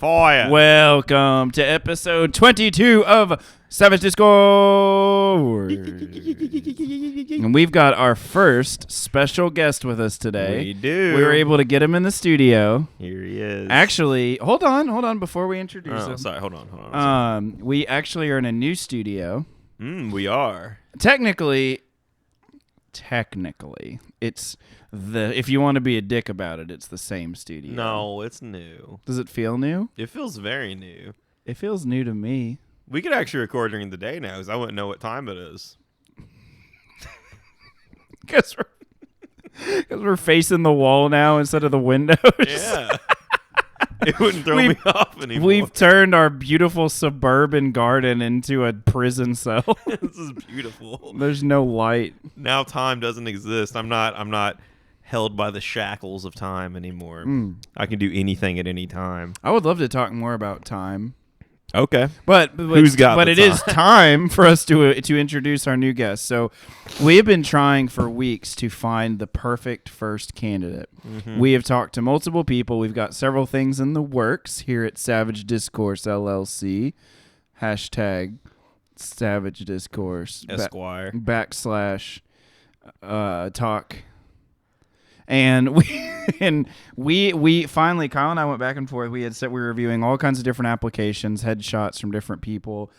Fire. Welcome to episode 22 of Savage Discourse. And we've got our first special guest with us today. We do. We were able to get him in the studio. Here he is. Actually, hold on before we introduce him. Sorry, hold on. We actually are in a new studio. We are. Technically, it's if you want to be a dick about it, it's the same studio. No, it's new. Does it feel new? It feels very new. It feels new to me. We could actually record during the day now because I wouldn't know what time it is. Because we're facing the wall now instead of the windows. Yeah. It wouldn't throw me off anymore. We've turned our beautiful suburban garden into a prison cell. This is beautiful. There's no light. Now time doesn't exist. I'm not held by the shackles of time anymore. I can do anything at any time. I would love to talk more about time. Okay. But Who's got But the it time? is time for us to introduce our new guest. So we have been trying for weeks to find the perfect first candidate. We have talked to multiple people. We've got several things in the works here at Savage Discourse LLC. Hashtag Savage Discourse. Esquire. Talk. And we finally, Kyle and I went back and forth. We had said we were reviewing all kinds of different applications, headshots from different people,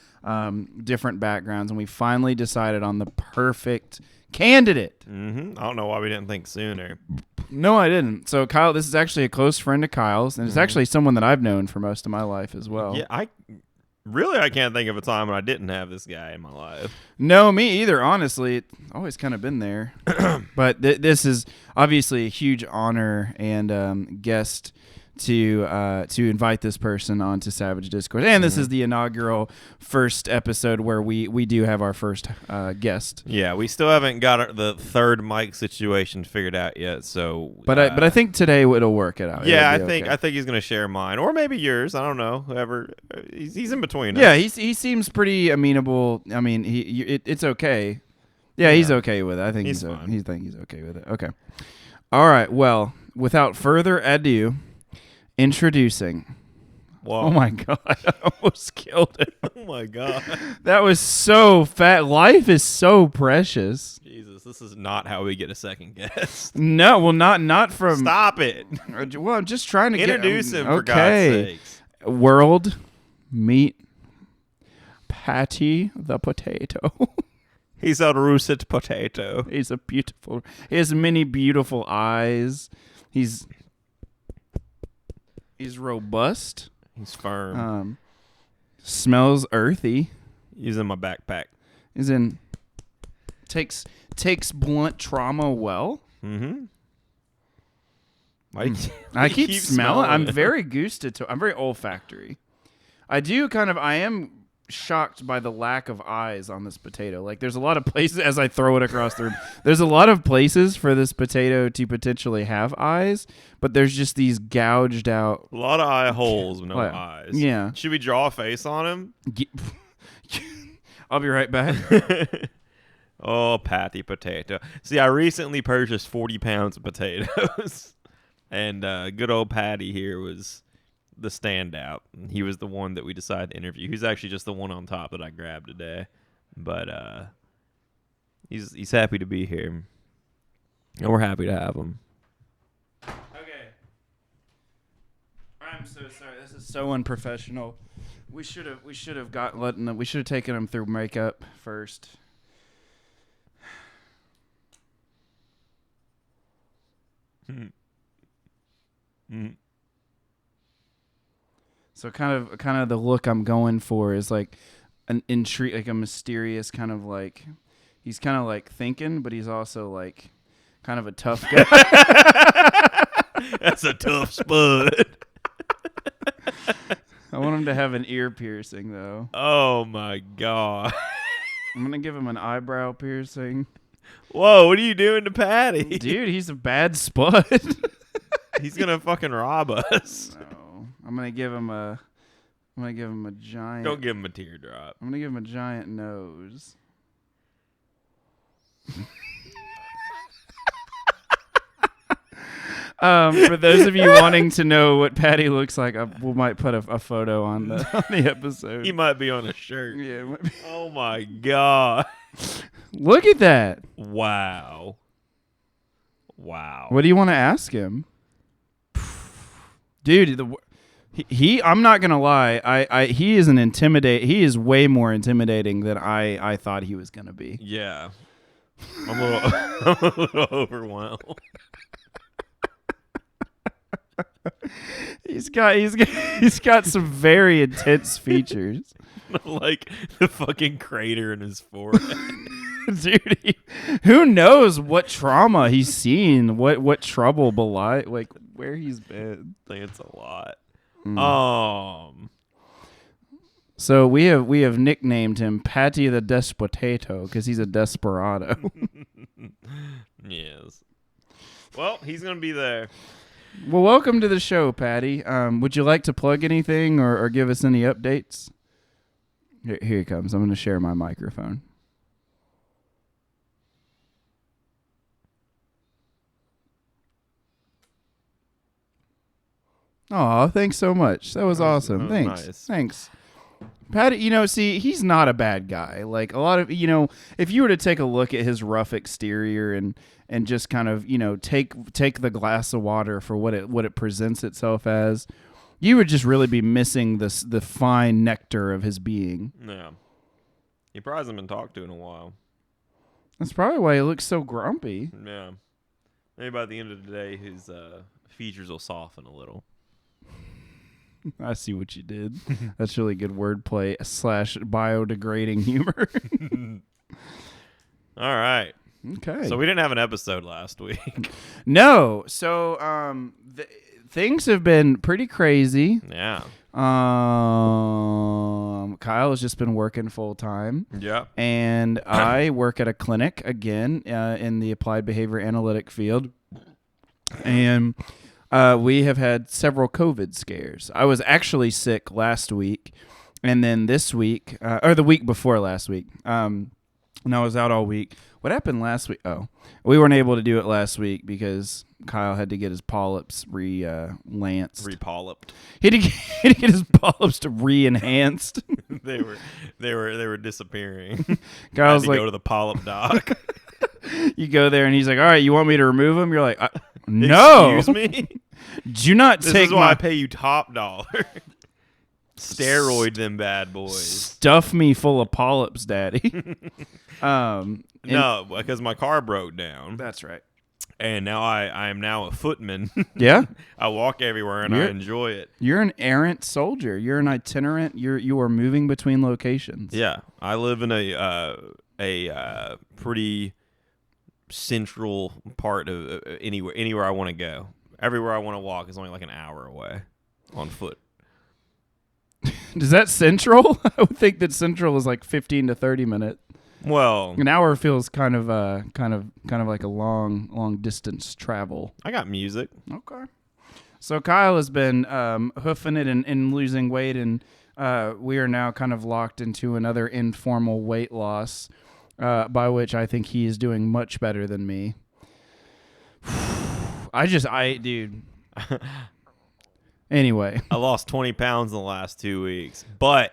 different backgrounds, and we finally decided on the perfect candidate. I don't know why we didn't think sooner. No, I didn't. So Kyle, this is actually a close friend of Kyle's, and it's actually someone that I've known for most of my life as well. Yeah, I can't think of a time when I didn't have this guy in my life. No, me either, honestly. It's always kind of been there. But this is obviously a huge honor and guest to invite this person onto Savage Discourse. And this is the inaugural first episode where we do have our first guest. Yeah, we still haven't got the third mic situation figured out yet. So, But I think today it'll work it out. Yeah, It'll be okay. I think he's gonna share mine or maybe yours. I don't know. Whoever he's in between. Yeah, us. he seems pretty amenable. I mean, it's okay. Yeah, he's okay with it. I think He's fine. he's okay with it. Okay. All right. Well, without further ado, introducing. Whoa. Oh my God! I almost killed it. Oh my God. That was so fat. Life is so precious. Jesus, this is not how we get a second guest. No, well, not from. Stop it. Well, I'm just trying to Introduce him for God's okay. sakes. World, meet, Patty the potato. He's a russet potato. He has many beautiful eyes. He's robust. He's firm. Smells earthy. He's in my backpack. Takes blunt trauma well. Mm-hmm. I keep smelling. I'm very gustatory. I'm very olfactory. I am shocked by the lack of eyes on this potato. Like, there's a lot of places as I throw it across the room. There's a lot of places for this potato to potentially have eyes, but there's just these gouged out. A lot of eye holes with no eyes. Yeah. Should we draw a face on him? I'll be right back. Oh, Patty potato. See, I recently purchased 40 pounds of potatoes, and good old Patty here was the standout. He was the one that we decided to interview. He's actually just the one on top that I grabbed today, but he's happy to be here, and we're happy to have him. Okay. I'm so sorry. This is so unprofessional. We should have taken him through makeup first. So kind of the look I'm going for is like an intrigue, like a mysterious kind of like, he's kind of like thinking, but he's also like kind of a tough guy. That's a tough spud. I want him to have an ear piercing though. Oh my God. I'm going to give him an eyebrow piercing. Whoa, what are you doing to Patty? Dude, he's a bad spud. He's going to fucking rob us. No. I'm gonna give him a giant. Don't give him a teardrop. I'm gonna give him a giant nose. For those of you wanting to know what Patty looks like, we might put a photo on the episode. He might be on a shirt. Yeah. It might be. Oh my god! Look at that. Wow. What do you want to ask him, dude? I'm not gonna lie. He is He is way more intimidating than I thought he was gonna be. Yeah. I'm a little overwhelmed. He's got some very intense features. Like the fucking crater in his forehead. Dude, who knows what trauma he's seen, what trouble like where he's been. I think it's a lot. So we have nicknamed him Patty the Desperado because he's a desperado. Yes. Well, he's gonna be there. Well, welcome to the show, Patty. Would you like to plug anything or give us any updates? Here he comes. I'm going to share my microphone. Oh, thanks so much. That was awesome. Thanks. Nice. Thanks. Patty, see, he's not a bad guy. Like a lot of, if you were to take a look at his rough exterior and just kind of, take the glass of water for what it presents itself as, you would just really be missing the fine nectar of his being. Yeah. He probably hasn't been talked to in a while. That's probably why he looks so grumpy. Yeah. Maybe by the end of the day, his features will soften a little. I see what you did. That's really good wordplay / biodegrading humor. All right. Okay. So we didn't have an episode last week. No. So things have been pretty crazy. Yeah. Kyle has just been working full time. Yeah. And I work at a clinic again in the applied behavior analytic field. And we have had several COVID scares. I was actually sick last week, and then this week, or the week before last week, and I was out all week. What happened last week? Oh, we weren't able to do it last week because Kyle had to get his polyps lanced. Repolyped. He had to get his polyps re-enhanced. They were disappearing. Kyle's like, go to the polyp doc. You go there and he's like, "All right, you want me to remove them?" You're like, "No, excuse me. Do not This take is why I pay you top dollar. Steroid them bad boys. Stuff me full of polyps, Daddy." No, because my car broke down. That's right. And now I am now a footman. Yeah. I walk everywhere and I enjoy it. You're an errant soldier. You're an itinerant. You are moving between locations. Yeah, I live in a pretty central part of anywhere I want to go. Everywhere I want to walk is only like an hour away on foot. Is that central? I would think that central is like 15 to 30 minutes. Well, an hour feels kind of like a long distance travel. I got music. Okay. So Kyle has been hoofing it and losing weight, and we are now kind of locked into another informal weight loss, by which I think he is doing much better than me. Dude. Anyway. I lost 20 pounds in the last 2 weeks, but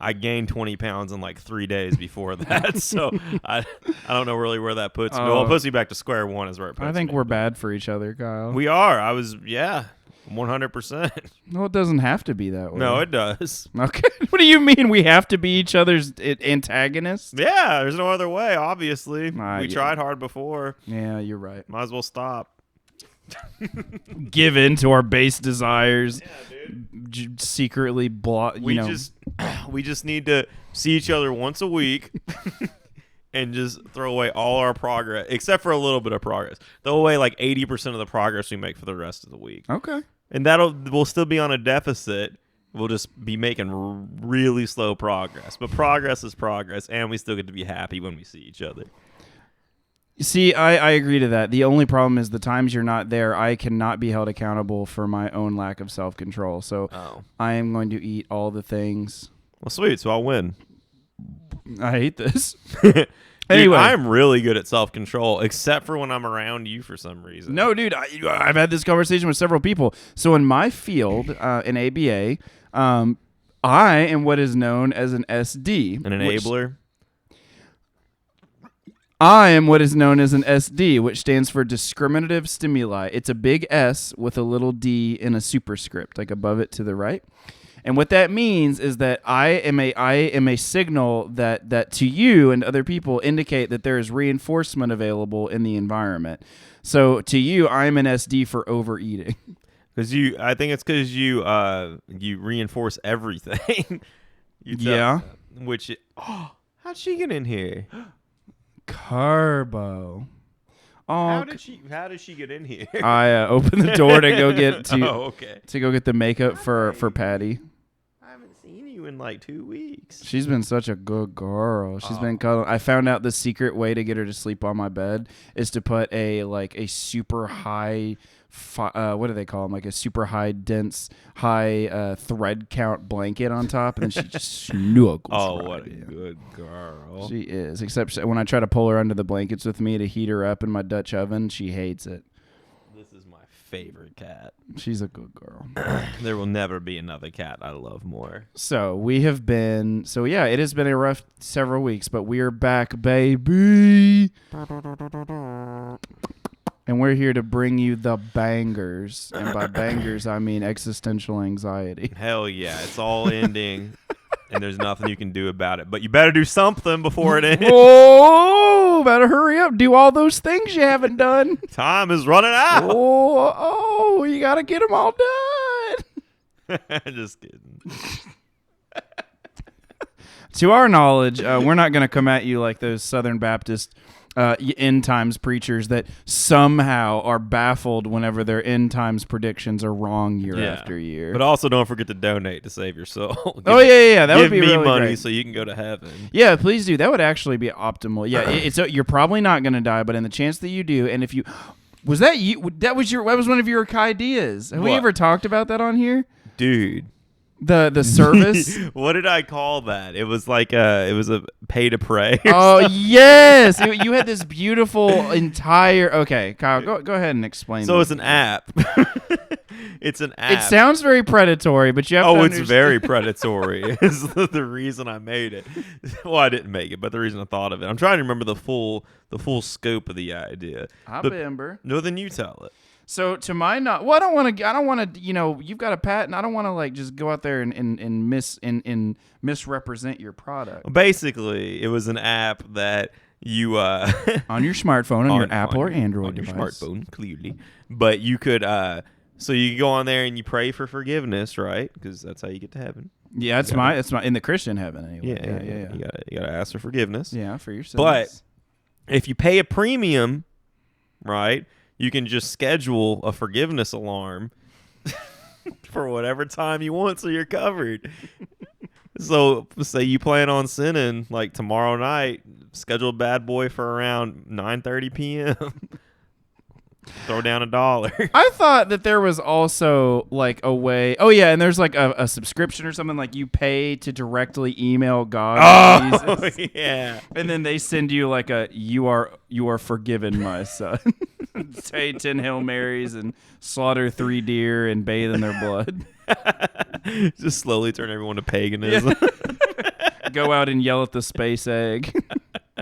I gained 20 pounds in like 3 days before that. So I don't know really where that puts me. Well, it puts me back to square one is where it puts me. I think we're bad for each other, Kyle. We are. 100%. No, it doesn't have to be that way. No, it does. Okay. What do you mean we have to be each other's antagonists? Yeah, there's no other way, obviously. We yeah. tried hard before. Yeah, you're right. Might as well stop. Give in to our base desires. Yeah, dude. Secretly block. We just need to see each other once a week and just throw away all our progress, except for a little bit of progress. Throw away like 80% of the progress we make for the rest of the week. Okay. And we'll still be on a deficit. We'll just be making really slow progress. But progress is progress, and we still get to be happy when we see each other. See, I agree to that. The only problem is the times you're not there, I cannot be held accountable for my own lack of self-control. So I am going to eat all the things. Well, sweet. So I'll win. I hate this. Anyway, I'm really good at self-control, except for when I'm around you for some reason. no, dude, I've had this conversation with several people. So in my field, in ABA, I am what is known as an SD. An enabler? I am what is known as an SD, which stands for discriminative stimuli. It's a big S with a little d in a superscript, like above it to the right. And what that means is that I am a signal that to you and other people indicate that there is reinforcement available in the environment. So to you, I'm an SD for overeating. I think it's because you reinforce everything. Yeah. How'd she get in here? Carbo. Oh, How did she get in here? I opened the door to go get to go get the makeup for Patty. I haven't seen you in like 2 weeks. She's been such a good girl. She's been cuddling. I found out the secret way to get her to sleep on my bed is to put a super high, what do they call them? Like a super high, dense, high thread count blanket on top, and then she just snuggles. Oh, right what a in. good girl. She is. Except when I try to pull her under the blankets with me to heat her up in my Dutch oven, she hates it. This is my favorite cat. She's a good girl. There will never be another cat I love more. So it has been a rough several weeks, but we are back, baby. And we're here to bring you the bangers. And by bangers, I mean existential anxiety. Hell yeah. It's all ending, and there's nothing you can do about it. But you better do something before it ends. Oh, better hurry up. Do all those things you haven't done. Time is running out. Oh, you got to get them all done. Just kidding. To our knowledge, we're not going to come at you like those Southern Baptist end times preachers that somehow are baffled whenever their end times predictions are wrong year after year. But also don't forget to donate to save your soul. Yeah. That would be give me really money great. so you can go to heaven. Yeah, please do. That would actually be optimal. Yeah, you're probably not going to die, but in the chance that you do, and if you was that you that was one of your ideas. Have we ever talked about that on here, dude? The service. What did I call that? It was like it was a pay to pray. Oh yes, you had this beautiful entire. Okay, Kyle, go ahead and explain. So it's an app. It's an app. It sounds very predatory, but you have to understand. It's very predatory. Is the reason I made it. Well, I didn't make it, but the reason I thought of it. I'm trying to remember the full scope of the idea. Remember. No, then you tell it. So to my well, I don't want to. You've got a patent. I don't want to just go out there and misrepresent your product. Well, basically, it was an app that you on your smartphone, on your Apple or Android on your device. smartphone, clearly. But you could so you go on there and you pray for forgiveness, right? Because that's how you get to heaven. Yeah, it's my in the Christian heaven anyway. Yeah. You gotta ask for forgiveness. Yeah, for yourself. But if you pay a premium, right? You can just schedule a forgiveness alarm for whatever time you want, so you're covered. So, say you plan on sinning like tomorrow night, schedule a bad boy for around 9:30 p.m. Throw down $1. I thought that there was also like a way. Oh yeah, and there's like a subscription or something like you pay to directly email God. Oh Jesus. yeah, and then they send you like you are forgiven, my son. Say 10 Hail Marys and slaughter 3 deer and bathe in their blood. Just slowly turn everyone to paganism. Yeah. Go out and yell at the space egg.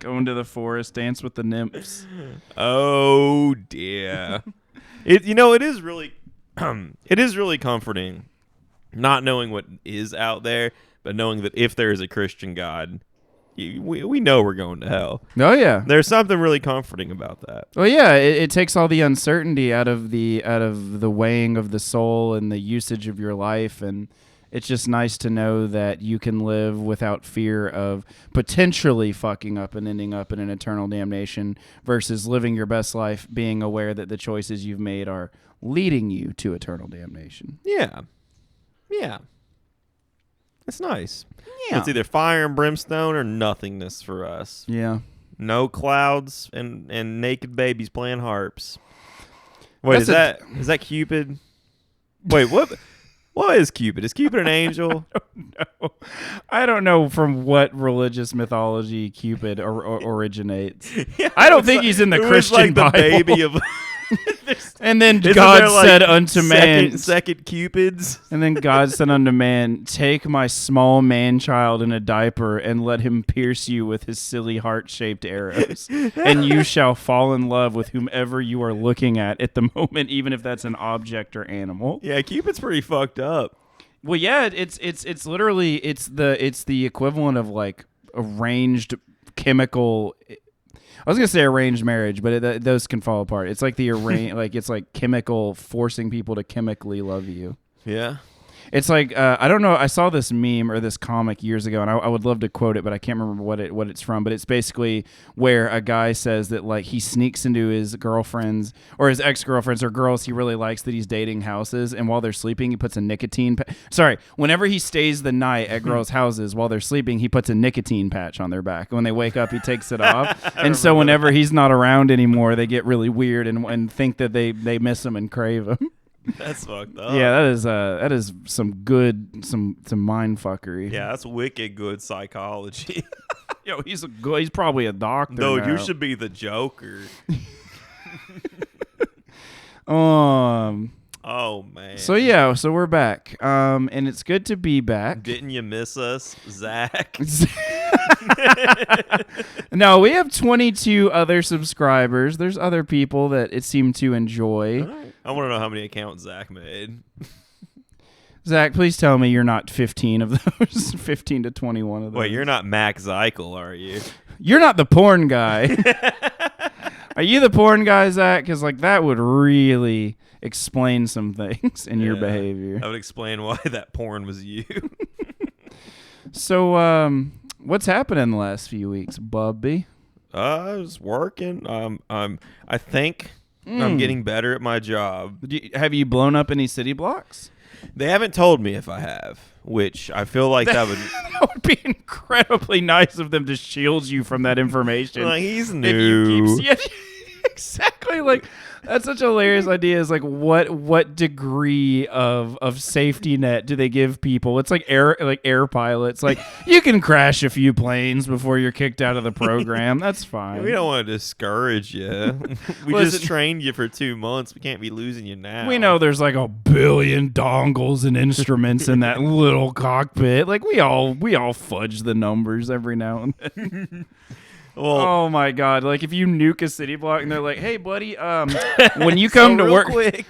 Go into the forest, dance with the nymphs. Oh dear. It is really it is really comforting not knowing what is out there, but knowing that if there is a Christian God, we know we're going to hell. Oh yeah. There's something really comforting about that. Well, yeah, it takes all the uncertainty out of the weighing of the soul and the usage of your life, and it's just nice to know that you can live without fear of potentially fucking up and ending up in an eternal damnation versus living your best life being aware that the choices you've made are leading you to eternal damnation. Yeah. Yeah. It's nice. Yeah. It's either fire and brimstone or nothingness for us. Yeah. No clouds and naked babies playing harps. Wait, is that Cupid? Wait, what? What is Cupid? Is Cupid an angel? No, I don't know from what religious mythology Cupid originates. Yeah, I don't think he's in the it was Christian like the Bible. baby of. And then Isn't God there, like, said unto man, second Cupids. and then God said unto man, take my small man child in a diaper and let him pierce you with his silly heart-shaped arrows, and you shall fall in love with whomever you are looking at the moment, even if that's an object or animal. Yeah, Cupid's pretty fucked up. Well, yeah, it's literally it's the equivalent of like arranged chemical. I was gonna say arranged marriage, but those can fall apart. It's like the like it's like chemical forcing people to chemically love you. Yeah. It's like I don't know. I saw this meme or this comic years ago, and I would love to quote it, but I can't remember what it's from. But it's basically where a guy says that like he sneaks into his girlfriend's or his ex-girlfriend's or girls he really likes that he's dating houses, and while they're sleeping, he puts a nicotine. Whenever he stays the night at girls' houses while they're sleeping, he puts a nicotine patch on their back. When they wake up, he takes it off, and so whenever he's not around anymore, they get really weird and think that they miss him and crave him. That's fucked up. Yeah, that is some mind fuckery. Yeah, that's wicked good psychology. Yo, he's probably a doctor. No, now. you should be the Joker. Oh man. So we're back. And it's good to be back. Didn't you miss us, Zach? No, we have 22 other subscribers. There's other people that it seemed to enjoy. I want to know how many accounts Zach made. Zach, please tell me you're not 15 of those. 15 to 21 of those. Wait, you're not Max Zeichel, are you? You're not the porn guy. Are you the porn guy, Zach? Because like that would really explain some things in your behavior. That would explain why that porn was you. So, what's happened in the last few weeks, Bubby? I was working. I think I'm getting better at my job. Have you blown up any city blocks? They haven't told me if I have, which I feel like that would that would be incredibly nice of them to shield you from that information. Like, he's new. Exactly. Like that's such a hilarious idea. Is like what degree of safety net do they give people? It's like air pilots. Like you can crash a few planes before you're kicked out of the program. That's fine. We don't want to discourage you. We just trained you for 2 months. We can't be losing you now. We know there's like 1 billion dongles and instruments in that little cockpit. Like we all fudge the numbers every now and then. Well, oh my God! Like if you nuke a city block and they're like, "Hey, buddy, when you come to work,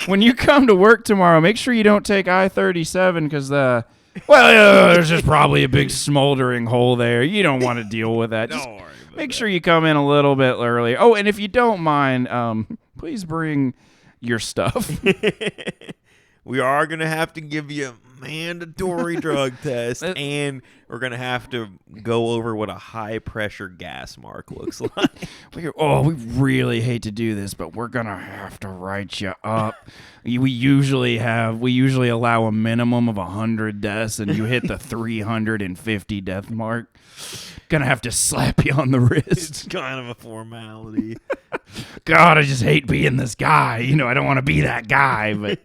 when you come to work tomorrow, make sure you don't take I-37 because there's just probably a big smoldering hole there. You don't want to deal with that. Just make sure you come in a little bit early. Oh, and if you don't mind, please bring your stuff. We are gonna have to give you a mandatory drug test, and we're gonna have to go over what a high pressure gas mark looks like. We really hate to do this, but we're gonna have to write you up. We usually allow a minimum of 100 deaths, and you hit the 350 death mark. Gonna have to slap you on the wrist. It's kind of a formality. God, I just hate being this guy. You know, I don't want to be that guy, but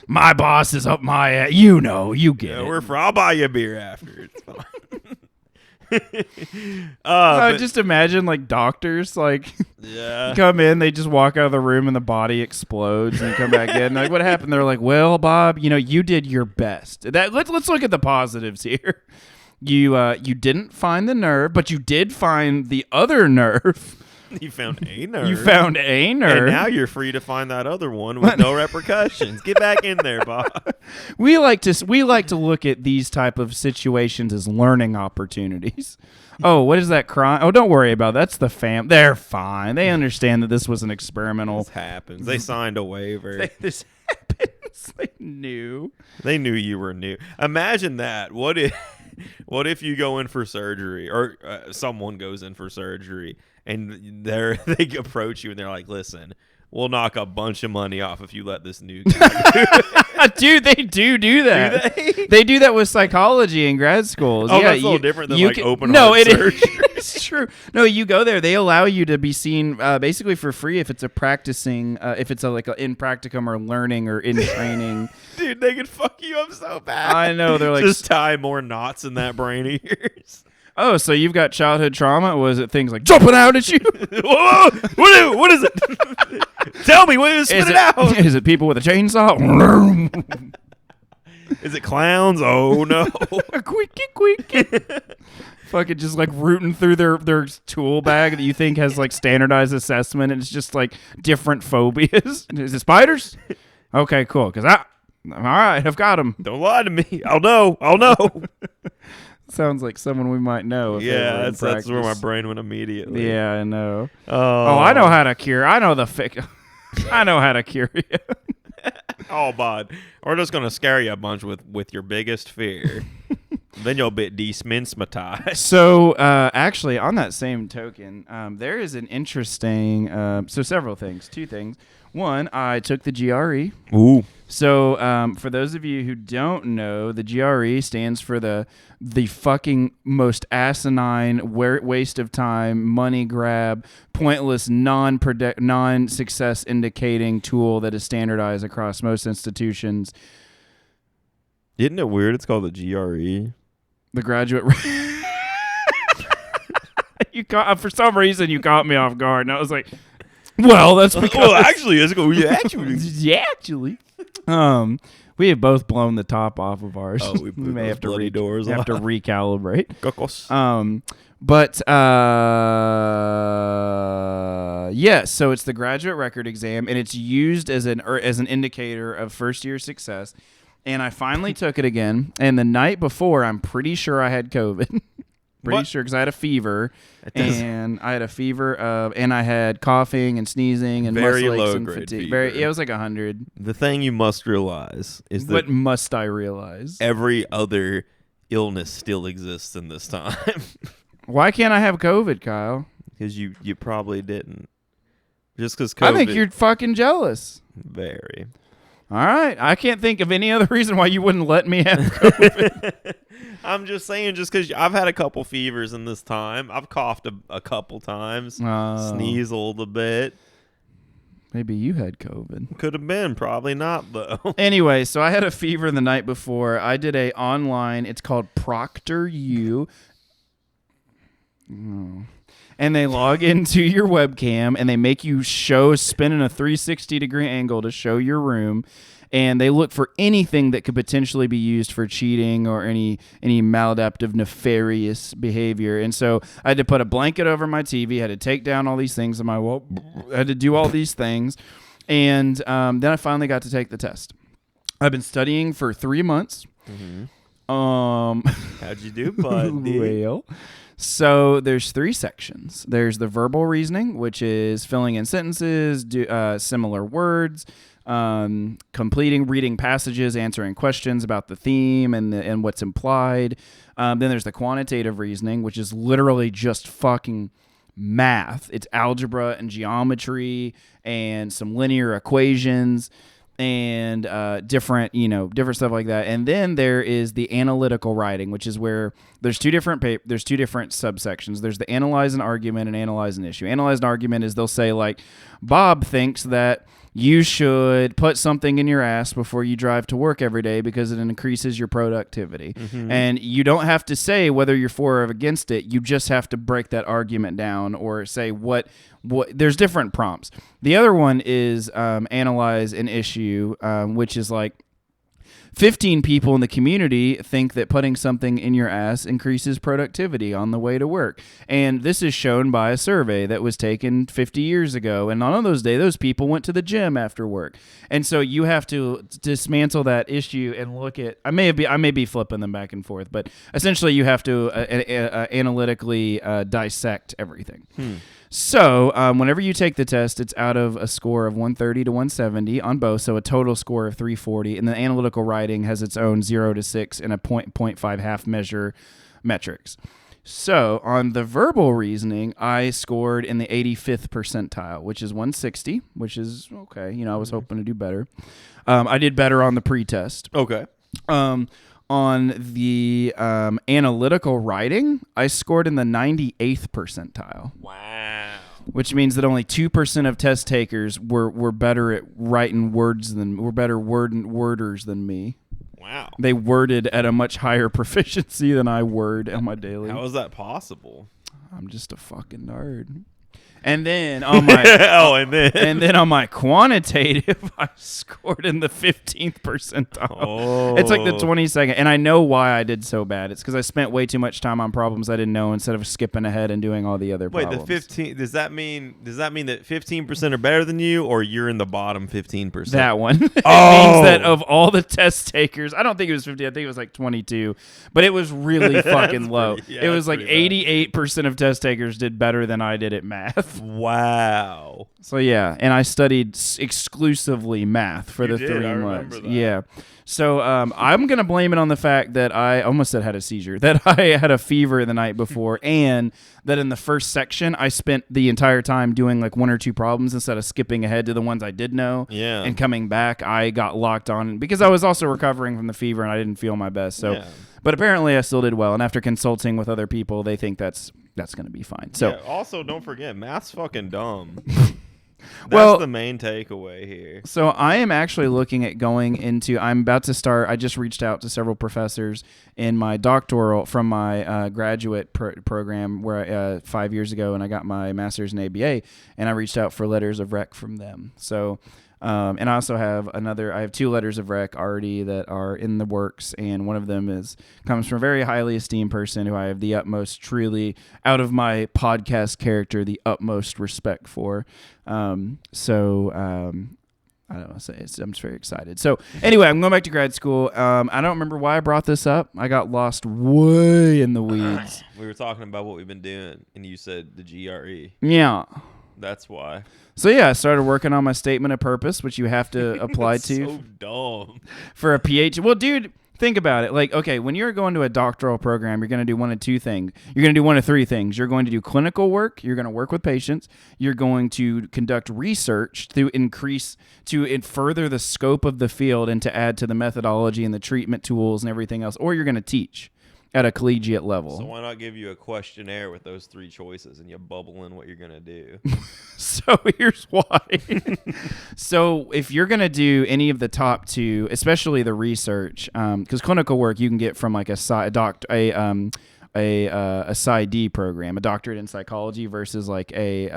my boss is up my ass. You know, you get it. I'll buy you a beer after. It's fine. Just imagine like doctors like yeah. come in, they just walk out of the room and the body explodes and come back in. Like, what happened? They're like, well, Bob, you know, you did your best. Let's look at the positives here. You didn't find the nerve, but you did find the other nerve. You found a nerve. You found a nerve. And now you're free to find that other one with no repercussions. Get back in there, Bob. We like to look at these type of situations as learning opportunities. Oh, what is that crime? Oh, don't worry about it. That's the fam. They're fine. They understand that this was an experimental. This happens. They signed a waiver. This happens. They knew. They knew you were new. Imagine that. What if you go in for surgery, or someone goes in for surgery, and they approach you and they're like, "Listen, we'll knock a bunch of money off if you let this new guy do it. Dude, they do that. Do they? They do that with psychology in grad schools. Oh, yeah, that's a little different than like open no, heart it surgery. It's true. No, you go there. They allow you to be seen basically for free if it's a practicing, if it's like a in practicum or learning or in training. Dude, they could fuck you up so bad. I know. They're like, just tie more knots in that brain of yours. oh, so you've got childhood trauma? Was it things like jumping out at you? Whoa, what is it? Tell me, spit it out. Is it people with a chainsaw? Is it clowns? Oh no. Quick. Fucking just like rooting through their tool bag that you think has like standardized assessment, and it's just like different phobias. Is it spiders? Okay, cool. All right, I've got them. Don't lie to me. I'll know. Sounds like someone we might know. If Yeah, that's where my brain went immediately. Yeah, I know. Oh, I know how to cure. I know I know how to cure you. Oh, bud. We're just gonna scare you a bunch with your biggest fear. Then you'll be desminsmatized. So, actually, on that same token, there is an interesting. So, several things. Two things. One, I took the GRE. Ooh. So, for those of you who don't know, the GRE stands for the fucking most asinine waste of time, money grab, pointless, non-success indicating tool that is standardized across most institutions. Isn't it weird? It's called the GRE. The graduate. For some reason, you caught me off guard, and I was like, "Well, that's because." Well, actually, it's cool. Yeah, actually. Yeah, actually. We have both blown the top off of ours. Oh, we may have to doors. Have to recalibrate. Cocos. But yeah. So it's the graduate record exam, and it's used as an indicator of first year success. And I finally took it again. And the night before, I'm pretty sure I had COVID. Pretty sure because I had a fever, and I had coughing and sneezing and very muscle aches low and grade fatigue. fever. It was like 100. The thing you must realize is that What must I realize? every other illness still exists in this time. Why can't I have COVID, Kyle? Because you probably didn't. Just because COVID. I think you're fucking jealous. Very. All right. I can't think of any other reason why you wouldn't let me have COVID. I'm just saying, just because I've had a couple fevers in this time. I've coughed a couple times. Sneezed a little bit. Maybe you had COVID. Could have been. Probably not, though. Anyway, so I had a fever the night before. I did a online. It's called Proctoru. Oh. And they log into your webcam, and they make you spin in a 360-degree angle to show your room. And they look for anything that could potentially be used for cheating or any maladaptive, nefarious behavior. And so I had to put a blanket over my TV, had to take down all these things on my wall, I had to do all these things. And then I finally got to take the test. I've been studying for 3 months. Mm-hmm. How'd you do, buddy? Well, so there's 3 sections. There's the verbal reasoning, which is filling in sentences, similar words, completing reading passages, answering questions about the theme and what's implied. Then there's the quantitative reasoning, which is literally just fucking math. It's algebra and geometry and some linear equations and different stuff like that. And then there is the analytical writing, which is where there's two different subsections. There's the analyze an argument and analyze an issue. Analyze an argument is they'll say like, Bob thinks that you should put something in your ass before you drive to work every day because it increases your productivity. Mm-hmm. And you don't have to say whether you're for or against it. You just have to break that argument down or say what there's different prompts. The other one is analyze an issue, which is like 15 people in the community think that putting something in your ass increases productivity on the way to work. And this is shown by a survey that was taken 50 years ago. And on those days, those people went to the gym after work. And so you have to dismantle that issue and look at, I may be flipping them back and forth, but essentially you have to analytically dissect everything. So whenever you take the test, it's out of a score of 130 to 170 on both, so a total score of 340. And the analytical writing has its own 0 to 6 and a 0.5 half measure metrics. So on the verbal reasoning, I scored in the 85th percentile, which is 160, which is okay. I was hoping to do better. I did better on the pretest. Okay. On the analytical writing, I scored in the 98th percentile. Wow. Which means that only 2% of test takers were better at writing words were better worders than me. Wow. They worded at a much higher proficiency than I word on my daily. How is that possible? I'm just a fucking nerd. And then on my and then on my quantitative, I scored in the 15th percentile. Oh. It's like the 22nd, and I know why I did so bad. It's because I spent way too much time on problems I didn't know instead of skipping ahead and doing all the other problems. Wait, the 15? Does that mean that 15% are better than you, or you're in the bottom 15%? That one. It means that of all the test takers, I don't think it was 50. I think it was like 22, but it was really fucking low. It was like 88% of test takers did better than I did at math. Wow. So yeah, and I studied exclusively math for the 3 months. Yeah. So I'm gonna blame it on the fact that I almost said had a seizure, that I had a fever the night before, and that in the first section I spent the entire time doing like 1 or 2 problems instead of skipping ahead to the ones I did know. Yeah. And coming back, I got locked on because I was also recovering from the fever and I didn't feel my best. So, yeah. But apparently I still did well. And after consulting with other people, they think that's going to be fine. So also, don't forget, math's fucking dumb. Well, the main takeaway here. So I am actually looking at going into, I'm about to start, I just reached out to several professors in my doctoral from my graduate program where 5 years ago, and I got my master's in ABA, and I reached out for letters of rec from them. So and I also have I have 2 letters of rec already that are in the works, and one of them comes from a very highly esteemed person who I have the utmost, truly, out of my podcast character, the utmost respect for. I don't know. I'm just very excited. So anyway, I'm going back to grad school. I don't remember why I brought this up. I got lost way in the weeds. We were talking about what we've been doing, and you said the GRE. Yeah. That's why. So yeah, I started working on my statement of purpose, which you have to apply to. So dumb. For a PhD. Well, dude, think about it. Like, okay, when you're going to a doctoral program, you're going to do one of 2 things. You're going to do one of 3 things. You're going to do clinical work. You're going to work with patients. You're going to conduct research to further the scope of the field and to add to the methodology and the treatment tools and everything else. Or you're going to teach at a collegiate level. So why not give you a questionnaire with those 3 choices and you bubble in what you're going to do? So here's why. So if you're going to do any of the top 2, especially the research, because clinical work you can get from like a PsyD program, a doctorate in psychology, versus like a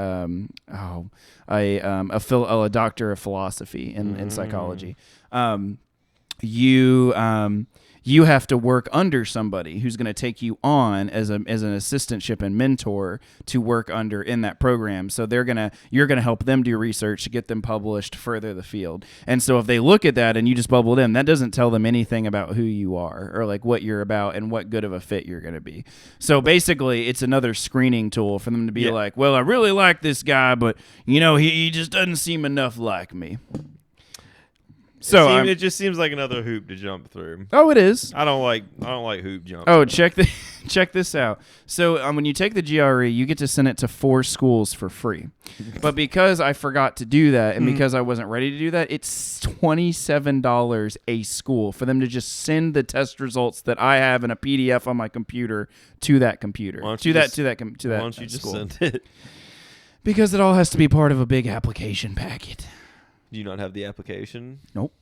doctor of philosophy in psychology. You have to work under somebody who's going to take you on as an assistantship and mentor to work under in that program. So you're going to help them do research to get them published, further the field. And so if they look at that and you just bubbled in, that doesn't tell them anything about who you are or like what you're about and what good of a fit you're going to be. So basically it's another screening tool for them to be like, well, I really like this guy, but he just doesn't seem enough like me. So it just seems like another hoop to jump through. Oh, it is. I don't like hoop jump. Oh, check this out. So when you take the GRE, you get to send it to 4 schools for free. But because I forgot to do that, and because I wasn't ready to do that, it's $27 a school for them to just send the test results that I have in a PDF on my computer to that computer. Why don't you just school. send it? Because it all has to be part of a big application packet. Do you not have the application? Nope.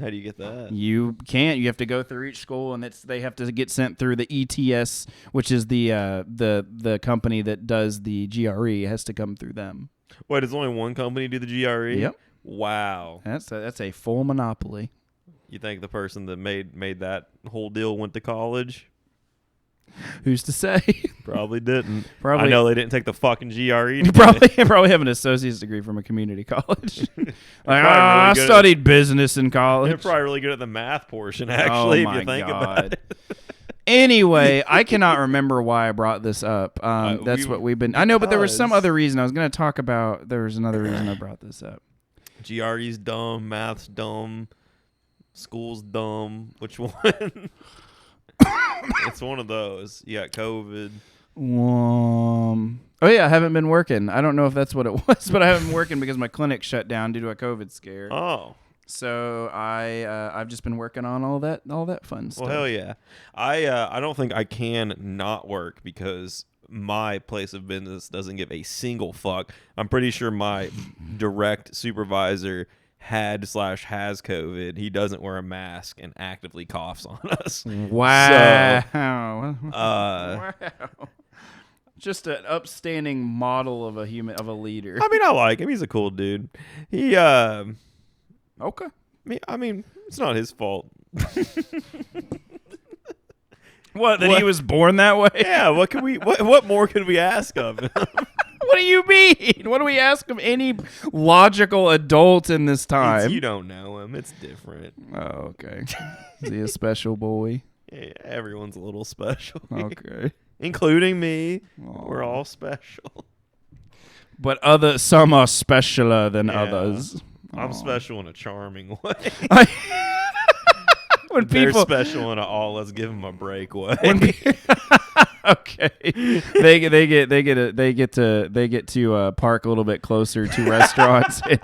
How do you get that? You can't. You have to go through each school, and they have to get sent through the ETS, which is the company that does the GRE. It has to come through them. Wait, does only one company do the GRE? Yep. Wow. That's a full monopoly. You think the person that made that whole deal went to college? Who's to say? Probably didn't. Probably. I know they didn't take the fucking GRE. Probably have an associate's degree from a community college. I studied business in college. They're probably really good at the math portion, actually, if you think about it. Anyway, I cannot remember why I brought this up. That's what we've been. I know, but there was some other reason I was going to talk about. There was another reason I brought this up. GRE's dumb, math's dumb, school's dumb. Which one? It's one of those. You got COVID. Oh yeah, I haven't been working. I don't know if that's what it was, but I haven't been working because my clinic shut down due to a COVID scare. Oh. So I've just been working on all that fun stuff. Well, hell yeah. I don't think I can not work because my place of business doesn't give a single fuck. I'm pretty sure my direct supervisor has COVID. He doesn't wear a mask and actively coughs on us. Wow. So, wow. Just an upstanding model of a leader. I mean, I like him. He's a cool dude. He Okay. I mean, it's not his fault. What? That he was born that way? Yeah. What more can we ask of him? What do you mean? What do we ask of any logical adult in this time? You don't know him. It's different. Oh, okay. Is he a special boy? Yeah, everyone's a little special. Okay. Including me. Aww. We're all special. But some are specialer than others. I'm special in a charming way. When They're people special in a let's give them a break way. Okay, they get to park a little bit closer to restaurants and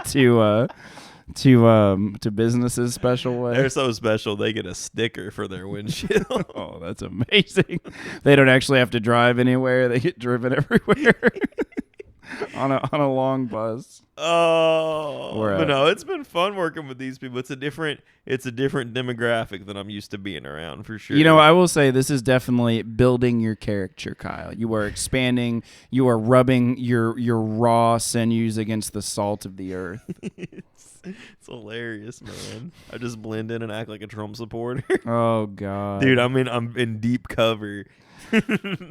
to businesses special way. They're so special they get a sticker for their windshield. Oh, that's amazing. They don't actually have to drive anywhere. They get driven everywhere on a long bus. Oh, but no, it's been fun working with these people. It's a different demographic than I'm used to being around for sure. You know, I will say this is definitely building your character, Kyle. You are expanding. You are rubbing your raw sinews against the salt of the earth. It's hilarious, man. I just blend in and act like a Trump supporter. Oh God, dude, I'm in deep cover.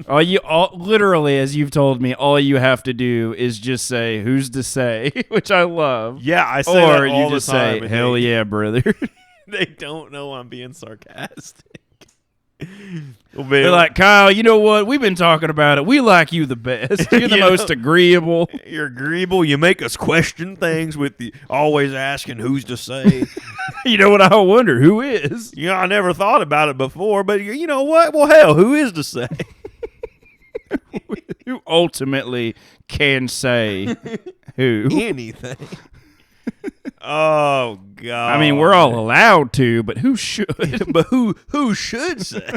Literally, as you've told me, all you have to do is just say "Who's to say," which I love. Yeah, I say that all you the just time. say "Hell yeah, brother." They don't know I'm being sarcastic. They're like, Kyle, you know what? We've been talking about it. We like you the best. You're the most agreeable. You're agreeable. You make us question things with the always asking who's to say. You know what? I wonder who is. Yeah, I never thought about it before, but you know what? Well, hell, who is to say? Who ultimately can say who? Anything. Oh God! I mean, we're all allowed to, but who should? But who should say?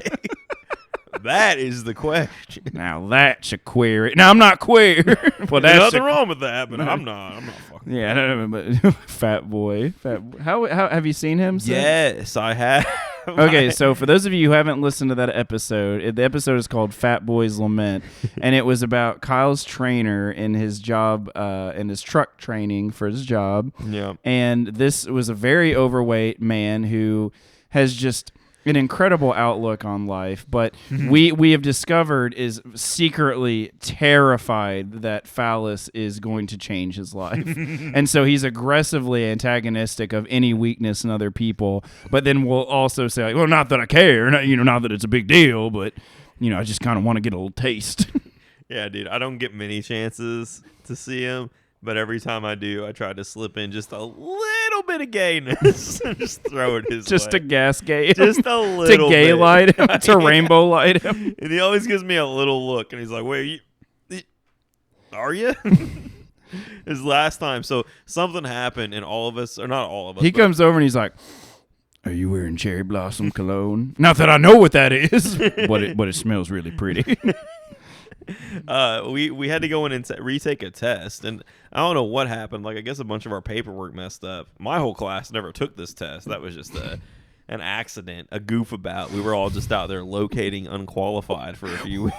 That is the question. Now that's a query. Now I'm not queer. Well, there's nothing wrong with that, but I'm not fucking. Yeah, no, but fat boy. How have you seen him? Since? Yes, I have. Okay, so for those of you who haven't listened to that episode, the episode is called Fat Boys Lament, and it was about Kyle's trainer in his job, in his truck training for his job. Yeah. And this was a very overweight man who has just an incredible outlook on life, but we have discovered is secretly terrified that Phallus is going to change his life. And so he's aggressively antagonistic of any weakness in other people, but then we'll also say, like, well, not that I care, not that it's a big deal, but I just kind of want to get a little taste. Yeah, dude, I don't get many chances to see him. But every time I do, I try to slip in just a little bit of gayness and just throw it his way. Just to gas gay him. Just a little to gay bit. light him. To rainbow light him. And he always gives me a little look, and he's like, wait, are you? His last time. So something happened, and all of us, or not all of us. He comes over, and he's like, are you wearing cherry blossom cologne? Not that I know what that is, but it smells really pretty. We had to go in and retake a test, and I don't know what happened. Like, I guess a bunch of our paperwork messed up. My whole class never took this test. That was just an accident, a goof about. We were all just out there locating unqualified for a few weeks.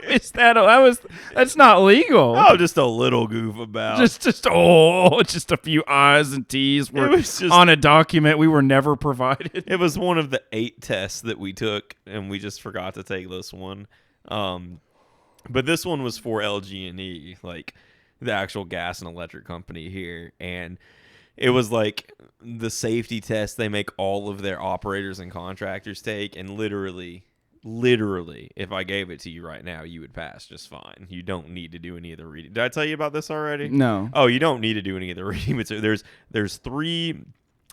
That's not legal. Oh, just a little goof about. Just a few I's and T's were on a document we were never provided. It was one of the 8 tests that we took, and we just forgot to take this one. But this one was for LG&E, like the actual gas and electric company here, and it was like the safety test they make all of their operators and contractors take, and literally, if I gave it to you right now, you would pass just fine. You don't need to do any of the reading. Did I tell you about this already? No. Oh, you don't need to do any of the reading. There's 3.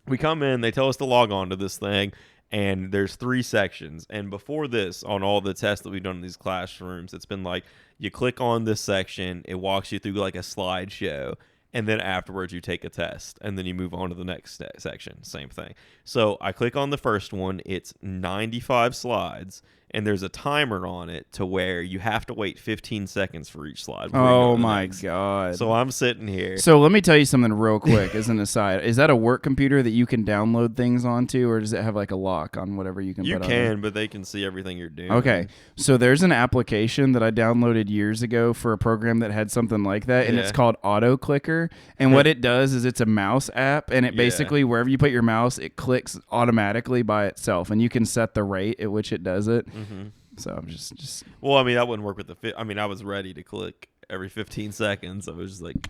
We come in, they tell us to log on to this thing, And there's 3 sections. And before this, on all the tests that we've done in these classrooms, it's been like you click on this section, it walks you through like a slideshow, and then afterwards you take a test, and then you move on to the next section. Same thing. So I click on the first one. It's 95 slides, and there's a timer on it to where you have to wait 15 seconds for each slide. Oh, my God. So I'm sitting here. So let me tell you something real quick as an aside. Is that a work computer that you can download things onto, or does it have like a lock on whatever you can You put on it? can, but they can see everything you're doing. Okay. So there's an application that I downloaded years ago for a program that had something like that, and it's called Auto Clicker. And what it does is it's a mouse app, and it basically, wherever you put your mouse, it clicks automatically by itself, and you can set the rate at which it does it. Mm-hmm. So I'm just. Well, I mean, that wouldn't work with the. I mean, I was ready to click every 15 seconds. I was just like.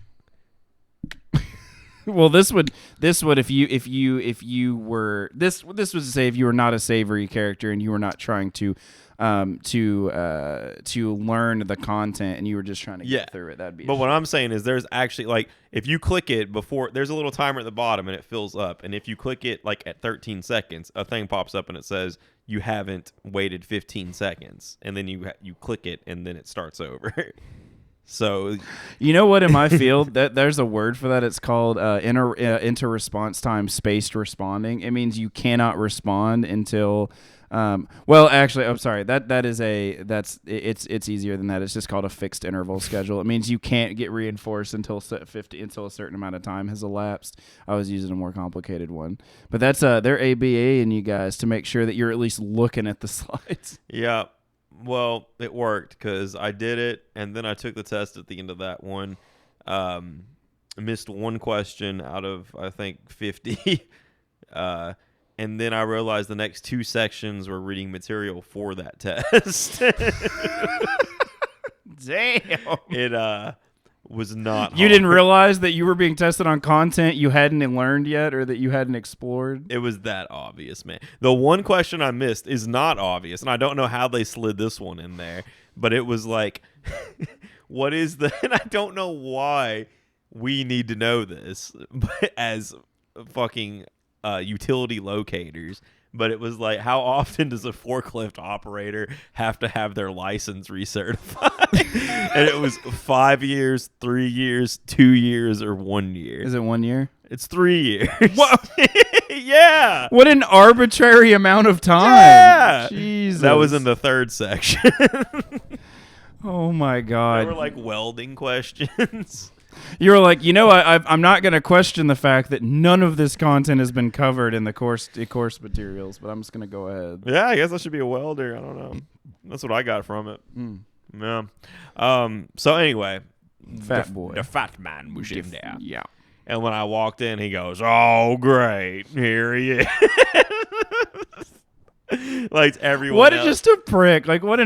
Well, this would if you were this was to say if you were not a savory character and you were not trying to learn the content and you were just trying to get through it, that'd be. But what I'm saying is, there's actually like if you click it before, there's a little timer at the bottom and it fills up, and if you click it like at 13 seconds, a thing pops up and it says you haven't waited 15 seconds, and then you click it and then it starts over. So, you know what? In my field, there's a word for that. It's called inter response time spaced responding. It means you cannot respond until. Well, actually, I'm sorry. It's easier than that. It's just called a fixed interval schedule. It means you can't get reinforced until a certain amount of time has elapsed. I was using a more complicated one, but that's they're ABA and you guys to make sure that you're at least looking at the slides. Yeah. Well, it worked because I did it, and then I took the test at the end of that one. Missed one question out of, I think, 50. And then I realized the next 2 sections were reading material for that test. Damn. It was not You hard. didn't realize that you were being tested on content you hadn't learned yet or that you hadn't explored? It was that obvious, man. The one question I missed is not obvious, and I don't know how they slid this one in there, but it was like, what is the... And I don't know why we need to know this but as fucking utility locators, but it was like, how often does a forklift operator have to have their license recertified? And it was 5 years, 3 years, 2 years, or 1 year. Is it 1 year? It's 3 years. What? Yeah. What an arbitrary amount of time. Yeah. Jesus. That was in the 3rd section. Oh, my God. They were like welding questions. You were like, I'm not going to question the fact that none of this content has been covered in the course materials, but I'm just going to go ahead. Yeah, I guess I should be a welder. I don't know. That's what I got from it. Yeah. So anyway, Fat boy. The fat man was in there. Yeah. And when I walked in, he goes, "Oh, great. Here he is." Like everyone What else. just a prick. Like what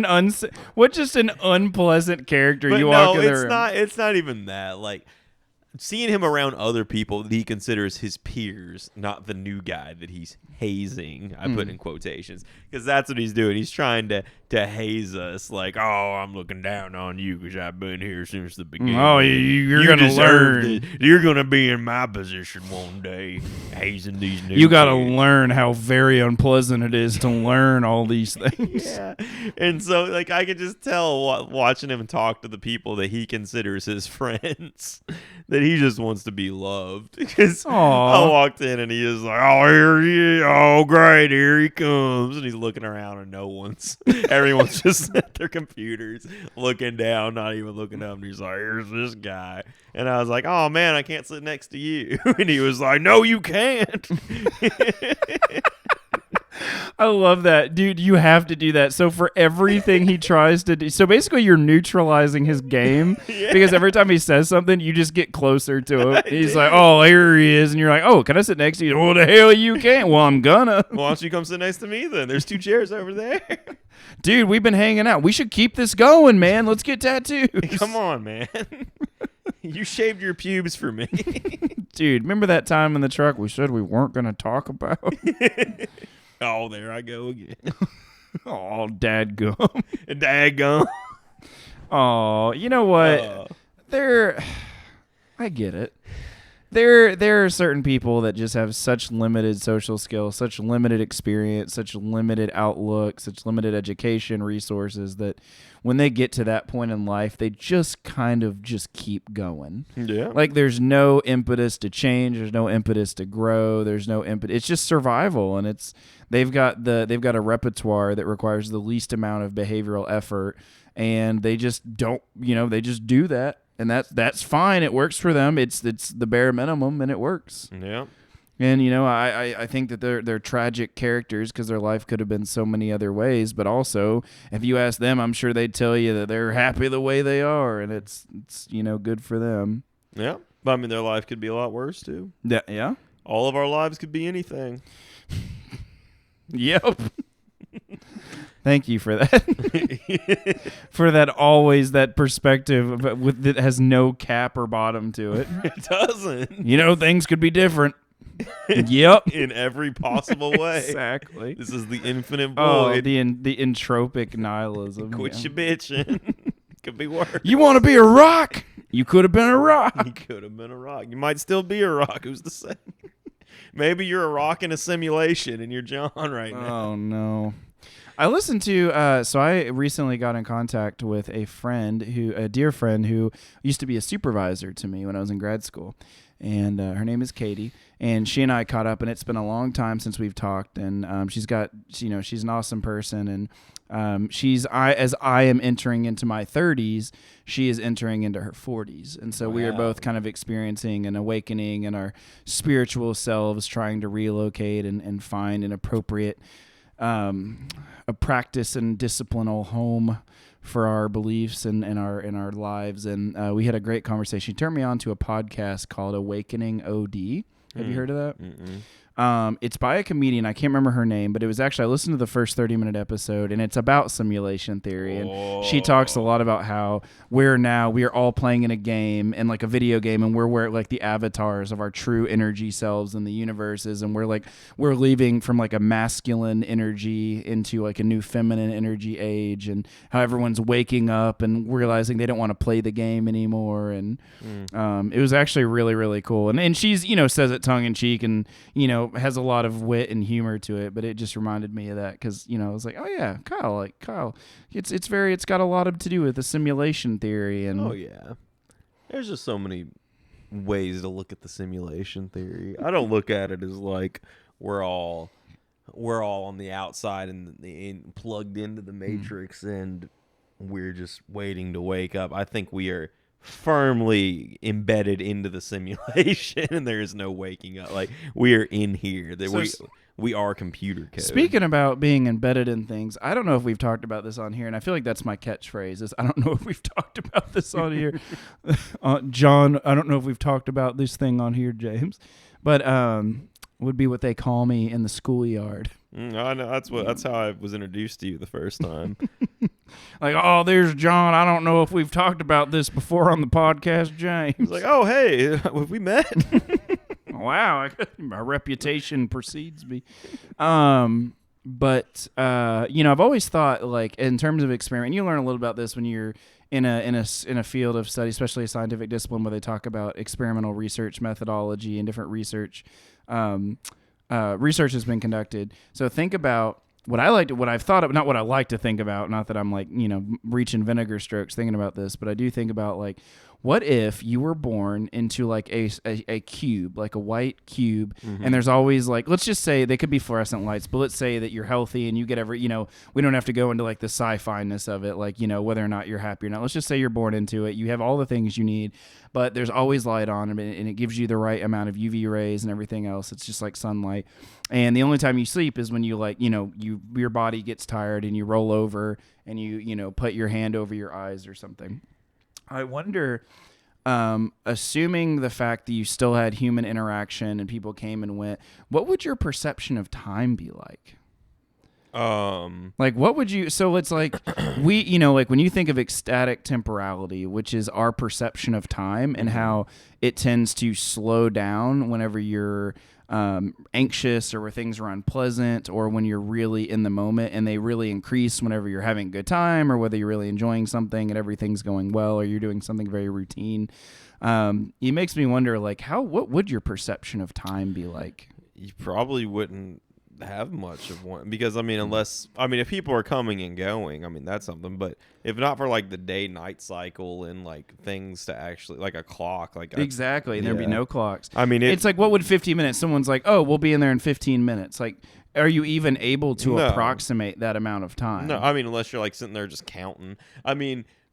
just an unpleasant character But you no, walk in the it's room. it's not even that. Like seeing him around other people that he considers his peers, not the new guy that he's hazing. I put in quotations because that's what he's doing. He's trying to haze us. Like, oh, I'm looking down on you because I've been here since the beginning. Oh, you're going to deserve learn. it. You're going to be in my position one day, hazing these new You got to kids. learn how very unpleasant it is to learn all these things. Yeah. And so, like, I could just tell watching him talk to the people that he considers his friends that he just wants to be loved. Because I walked in and he is like, oh, here he is. Oh, great. Here he comes. And he's looking around and everyone's just at their computers looking down, not even looking up. And he's like, here's this guy. And I was like, oh, man, I can't sit next to you. And he was like, no, you can't. I love that. Dude, you have to do that. So for everything he tries to do, so basically you're neutralizing his game because every time he says something, you just get closer to him. He's like, oh, here he is. And you're like, oh, can I sit next to you? Well, the hell you can't. Well, I'm gonna. Why don't you come sit next to me then? There's 2 chairs over there. Dude, we've been hanging out. We should keep this going, man. Let's get tattoos. Come on, man. You shaved your pubes for me. Dude, remember that time in the truck we said we weren't going to talk about? Oh, there I go again. Oh, dadgum. Daggum. Oh, you know what? I get it. there are certain people that just have such limited social skills, such limited experience, such limited outlook, such limited education resources that when they get to that point in life, they just kind of just keep going. Yeah. Like there's no impetus to change, there's no impetus to grow, there's no impetus. It's just survival, and they've got a repertoire that requires the least amount of behavioral effort, and they just don't, they just do that. And that's fine. It works for them. It's the bare minimum, and it works. Yeah. And I think that they're tragic characters because their life could have been so many other ways. But also, if you ask them, I'm sure they'd tell you that they're happy the way they are, and it's good for them. Yeah. But I mean, their life could be a lot worse too. Yeah. Yeah. All of our lives could be anything. Yep. Thank you for that. For that, always that perspective that has no cap or bottom to it. It doesn't. Things could be different. Yep. In every possible way. Exactly. This is the infinite void. Oh, the entropic nihilism. Quit your bitching. Could be worse. You want to be a rock? You could have been a rock. You could have been a rock. You might still be a rock. Who's to say? Maybe you're a rock in a simulation and you're John right now. Oh, no. I listened to, so I recently got in contact with a dear friend who used to be a supervisor to me when I was in grad school. And her name is Katie. And she and I caught up, and it's been a long time since we've talked. And she's an awesome person. And as I am entering into my 30s, she is entering into her 40s. And so we are both kind of experiencing an awakening in our spiritual selves, trying to relocate and find an appropriate a practice and disciplinal home for our beliefs and our lives. And we had a great conversation. She turned me on to a podcast called Awakening OD. Have you heard of that? Mm-mm. It's by a comedian. I can't remember her name, but it was actually, I listened to the first 30-minute episode, and it's about simulation theory. And she talks a lot about how we are all playing in a game, and like a video game, and we're like the avatars of our true energy selves in the universes. And we're leaving from like a masculine energy into like a new feminine energy age, and how everyone's waking up and realizing they don't want to play the game anymore. And it was actually really, really cool. And she's, says it tongue in cheek, and, has a lot of wit and humor to it, but it just reminded me of that because, I was like, oh yeah, Kyle, it's got a lot to do with the simulation theory. And oh yeah, there's just so many ways to look at the simulation theory. I don't look at it as like we're all on the outside and plugged into the matrix and we're just waiting to wake up. I think we are firmly embedded into the simulation and there is no waking up. Like, we are in here. We are computer code. Speaking about being embedded in things, I don't know if we've talked about this on here, and I feel like that's my catchphrase, is I don't know if we've talked about this on here. John, I don't know if we've talked about this thing on here, James. But would be what they call me in the schoolyard. I know, that's how I was introduced to you the first time. Like, oh, there's John. I don't know if we've talked about this before on the podcast, James. He's like, oh, hey, have we met? Wow, my reputation precedes me. But I've always thought, like, in terms of experiment, you learn a little about this when you're in a field of study, especially a scientific discipline where they talk about experimental research methodology and different research. Research has been conducted. So think about what I've thought of, not what I like to think about, not that I'm like, reaching vinegar strokes thinking about this, but I do think about, like, what if you were born into like a cube, like a white cube, and there's always, like, let's just say they could be fluorescent lights, but let's say that you're healthy and you get we don't have to go into like the sci-fi-ness of it, like, whether or not you're happy or not. Let's just say you're born into it. You have all the things you need, but there's always light on, and it gives you the right amount of UV rays and everything else. It's just like sunlight. And the only time you sleep is when you, like, your body gets tired and you roll over and you put your hand over your eyes or something. I wonder, assuming the fact that you still had human interaction and people came and went, what would your perception of time be like? Like, what would you, so it's like, like when you think of ecstatic temporality, which is our perception of time and how it tends to slow down whenever you're anxious or where things are unpleasant or when you're really in the moment, and they really increase whenever you're having a good time or whether you're really enjoying something and everything's going well or you're doing something very routine. It makes me wonder, like, what would your perception of time be like? You probably wouldn't have much of one because if people are coming and going, that's something, but if not for like the day-night cycle and like things to actually like a clock, like exactly, and there'd be no clocks. It's like, what would 15 minutes? Someone's like, oh, we'll be in there in 15 minutes. Like, are you even able to approximate that amount of time? No, unless you're like sitting there just counting.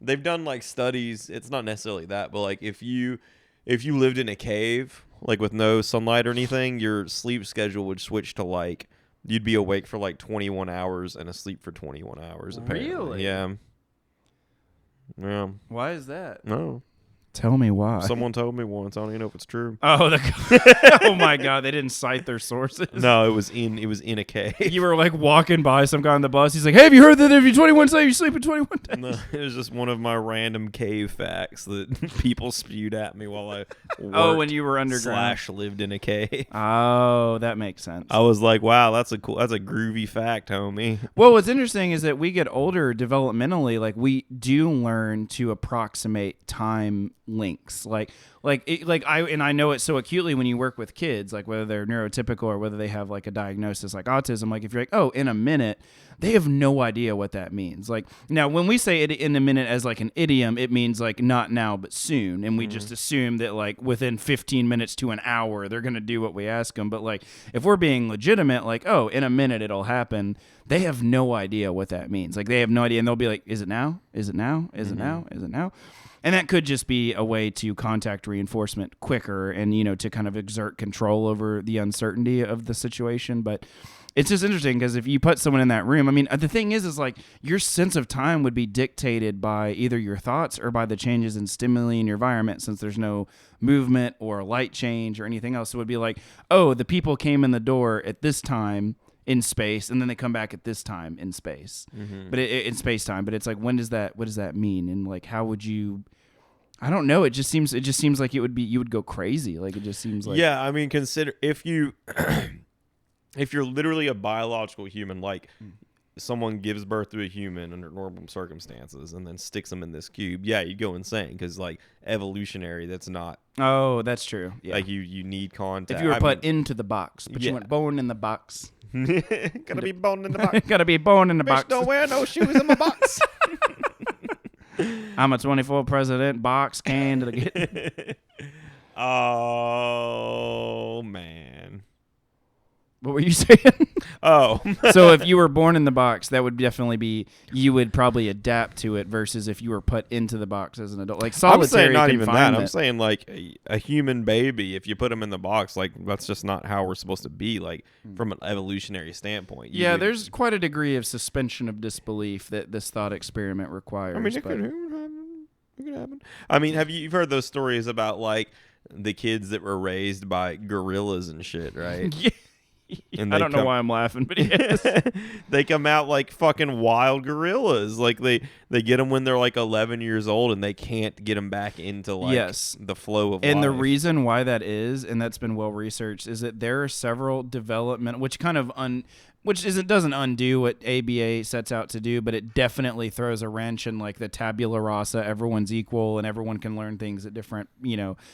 They've done like studies. It's not necessarily that, but like if you lived in a cave, like with no sunlight or anything, your sleep schedule would switch to like you'd be awake for like 21 hours and asleep for 21 hours. Apparently. Really? Yeah. Yeah. Why is that? No. Tell me why. Someone told me once. I don't even know if it's true. Oh, oh my God! They didn't cite their sources. No, it was in a cave. You were like walking by some guy on the bus. He's like, "Hey, have you heard that if you're 21 days, you sleep in 21 days?" No, it was just one of my random cave facts that people spewed at me while I worked when you were underground / lived in a cave. Oh, that makes sense. I was like, wow, that's a groovy fact, homie. Well, what's interesting is that we get older developmentally. Like, we do learn to approximate time links. I know it so acutely when you work with kids, like whether they're neurotypical or whether they have like a diagnosis like autism. Like if you're like, oh, in a minute, they have no idea what that means. Like now, when we say it in a minute as like an idiom, it means like not now but soon, and we just assume that like within 15 minutes to an hour they're gonna do what we ask them. But like if we're being legitimate, like, oh, in a minute it'll happen, they have no idea what that means. Like they have no idea, and they'll be like, is it now? Is it now? Is it now? Is it now? And that could just be a way to contact reinforcement quicker and, to kind of exert control over the uncertainty of the situation. But it's just interesting because if you put someone in that room, the thing is like your sense of time would be dictated by either your thoughts or by the changes in stimuli in your environment, since there's no movement or light change or anything else. So it would be like, oh, the people came in the door at this time in space, and then they come back at this time in space, but in space time. But it's like, what does that mean? And like, how would you? I don't know. It just seems like it would be, you would go crazy. Like it just seems like. Yeah, consider if you're literally a biological human, like someone gives birth to a human under normal circumstances and then sticks them in this cube. Yeah, you go insane because like evolutionary, that's not. Oh, that's true. Yeah. Like you need contact. If you were put into the box, but you weren't born in the box. Gotta be born in the box. Gotta be born in the box. Don't wear no shoes in my box. I'm a 24 president box can to the Oh man. What were you saying? Oh. So if you were born in the box, that would definitely be, you would probably adapt to it versus if you were put into the box as an adult. Like solitary I'm saying not confinement. even that. I'm saying like a human baby, if you put him in the box, like that's just not how we're supposed to be, like from an evolutionary standpoint. There's quite a degree of suspension of disbelief that this thought experiment requires. It could happen. You've heard those stories about like the kids that were raised by gorillas and shit, right? Yeah. And I don't know why I'm laughing, but yes. They come out like fucking wild gorillas. Like they get them when they're like 11 years old, and they can't get them back into like the flow of life. And the reason why that is, and that's been well researched, is that there are several development, which kind of doesn't undo what ABA sets out to do, but it definitely throws a wrench in like the tabula rasa. Everyone's equal and everyone can learn things at different,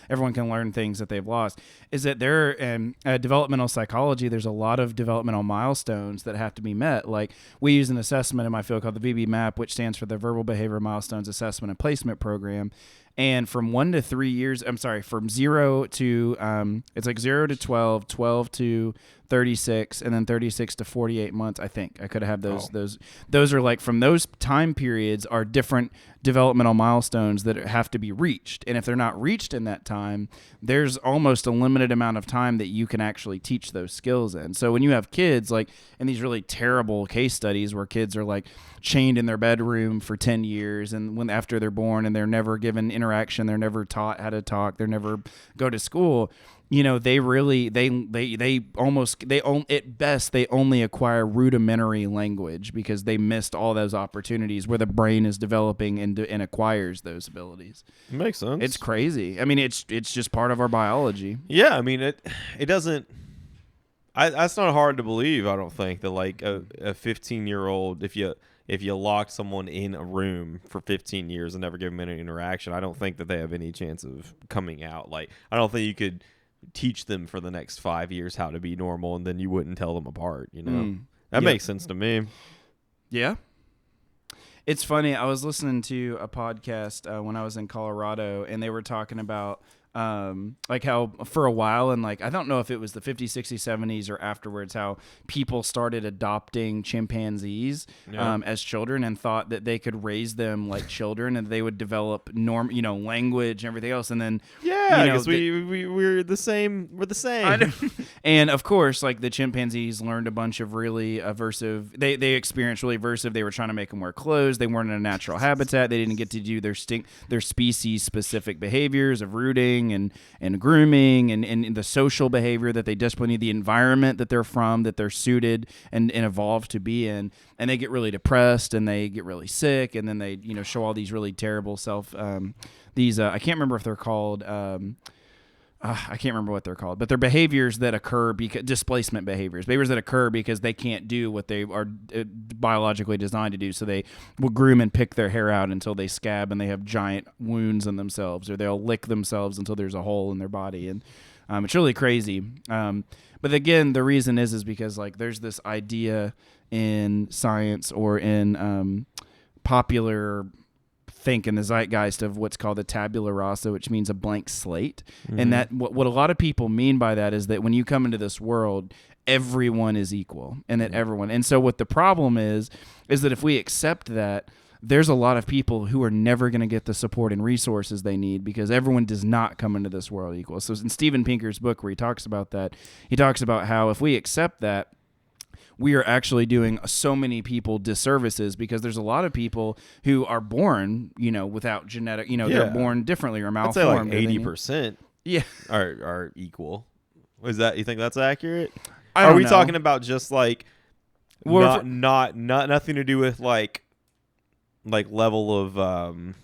everyone can learn things that they've lost. Is that there in developmental psychology, there's a lot of developmental milestones that have to be met. Like we use an assessment in my field called the VB-MAP, which stands for the Verbal Behavior Milestones Assessment and Placement Program. And from 1 to 3 years, from 0 to, it's like 0 to 12, 12 to 36, and then 36 to 48 months, I think. I could have those. Those are like, from those time periods are different developmental milestones that have to be reached. And if they're not reached in that time, there's almost a limited amount of time that you can actually teach those skills in. So when you have kids, like in these really terrible case studies where kids are like chained in their bedroom for 10 years, and after they're born and they're never given interaction, they're never taught how to talk, they're never go to school, they only acquire rudimentary language because they missed all those opportunities where the brain is developing and acquires those abilities. It makes sense. It's crazy. It's just part of our biology. Yeah, it doesn't. That's not hard to believe. I don't think that like a 15-year-old, if you locked someone in a room for 15 years and never give them any interaction, I don't think that they have any chance of coming out. Like, I don't think you could teach them for the next 5 years how to be normal, and then you wouldn't tell them apart. That makes sense to me. Yeah. It's funny. I was listening to a podcast when I was in Colorado, and they were talking about like how for a while, and like I don't know if it was the 50s, 60s, 70s or afterwards, how people started adopting chimpanzees as children and thought that they could raise them like children and they would develop language and everything else. And then because we're the same. We're the same. I know. And of course, like the chimpanzees learned a bunch of really aversive. They experienced really aversive. They were trying to make them wear clothes. They weren't in a natural habitat. They didn't get to do their species specific behaviors of rooting and grooming and the social behavior that they desperately need, the environment that they're from, that they're suited and evolved to be in. And they get really depressed and they get really sick, and then they show all these really terrible I can't remember if they're called I can't remember what they're called, but they're behaviors that occur because displacement behaviors that occur because they can't do what they are biologically designed to do. So they will groom and pick their hair out until they scab and they have giant wounds in themselves, or they'll lick themselves until there's a hole in their body. And it's really crazy. But again, the reason is because like there's this idea in science or in popular think in the zeitgeist of what's called the tabula rasa, which means a blank slate. Mm-hmm. And that what a lot of people mean by that is that when you come into this world, everyone is equal, and that everyone. And so what the problem is that if we accept that, there's a lot of people who are never going to get the support and resources they need because everyone does not come into this world equal. So in Steven Pinker's book where he talks about that, he talks about how if we accept that, we are actually doing so many people disservices because there's a lot of people who are born, without genetic, they're born differently or malformed. I'd say like 80% are equal. Is that, you think that's accurate? Are we talking about just like not nothing to do with like level of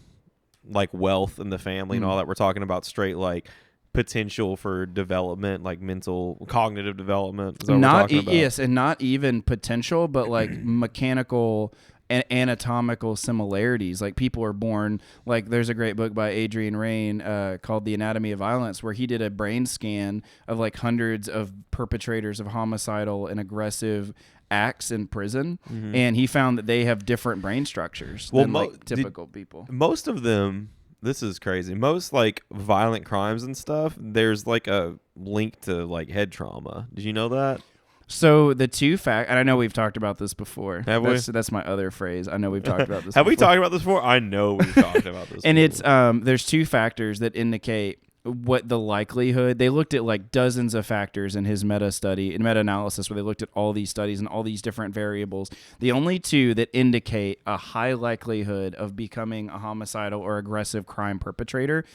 like wealth in the family and all that? We're talking about straight like potential for development, like mental, cognitive development. Is that what we're talking about? Yes, and not even potential, but like mechanical and anatomical similarities. Like people are born, like there's a great book by Adrian Rain called The Anatomy of Violence, where he did a brain scan of like hundreds of perpetrators of homicidal and aggressive acts in prison, and he found that they have different brain structures than like typical people. Most of them, this is crazy. Most like violent crimes and stuff, there's like a link to like head trauma. Did you know that? So the two and I know we've talked about this before. Have we? That's my other phrase. I know we've talked about this Have before. we talked about this before? I know we've talked about this and before. It's there's two factors that indicate what the likelihood. They looked at like dozens of factors in his meta-analysis where they looked at all these studies and all these different variables. The only two that indicate a high likelihood of becoming a homicidal or aggressive crime perpetrator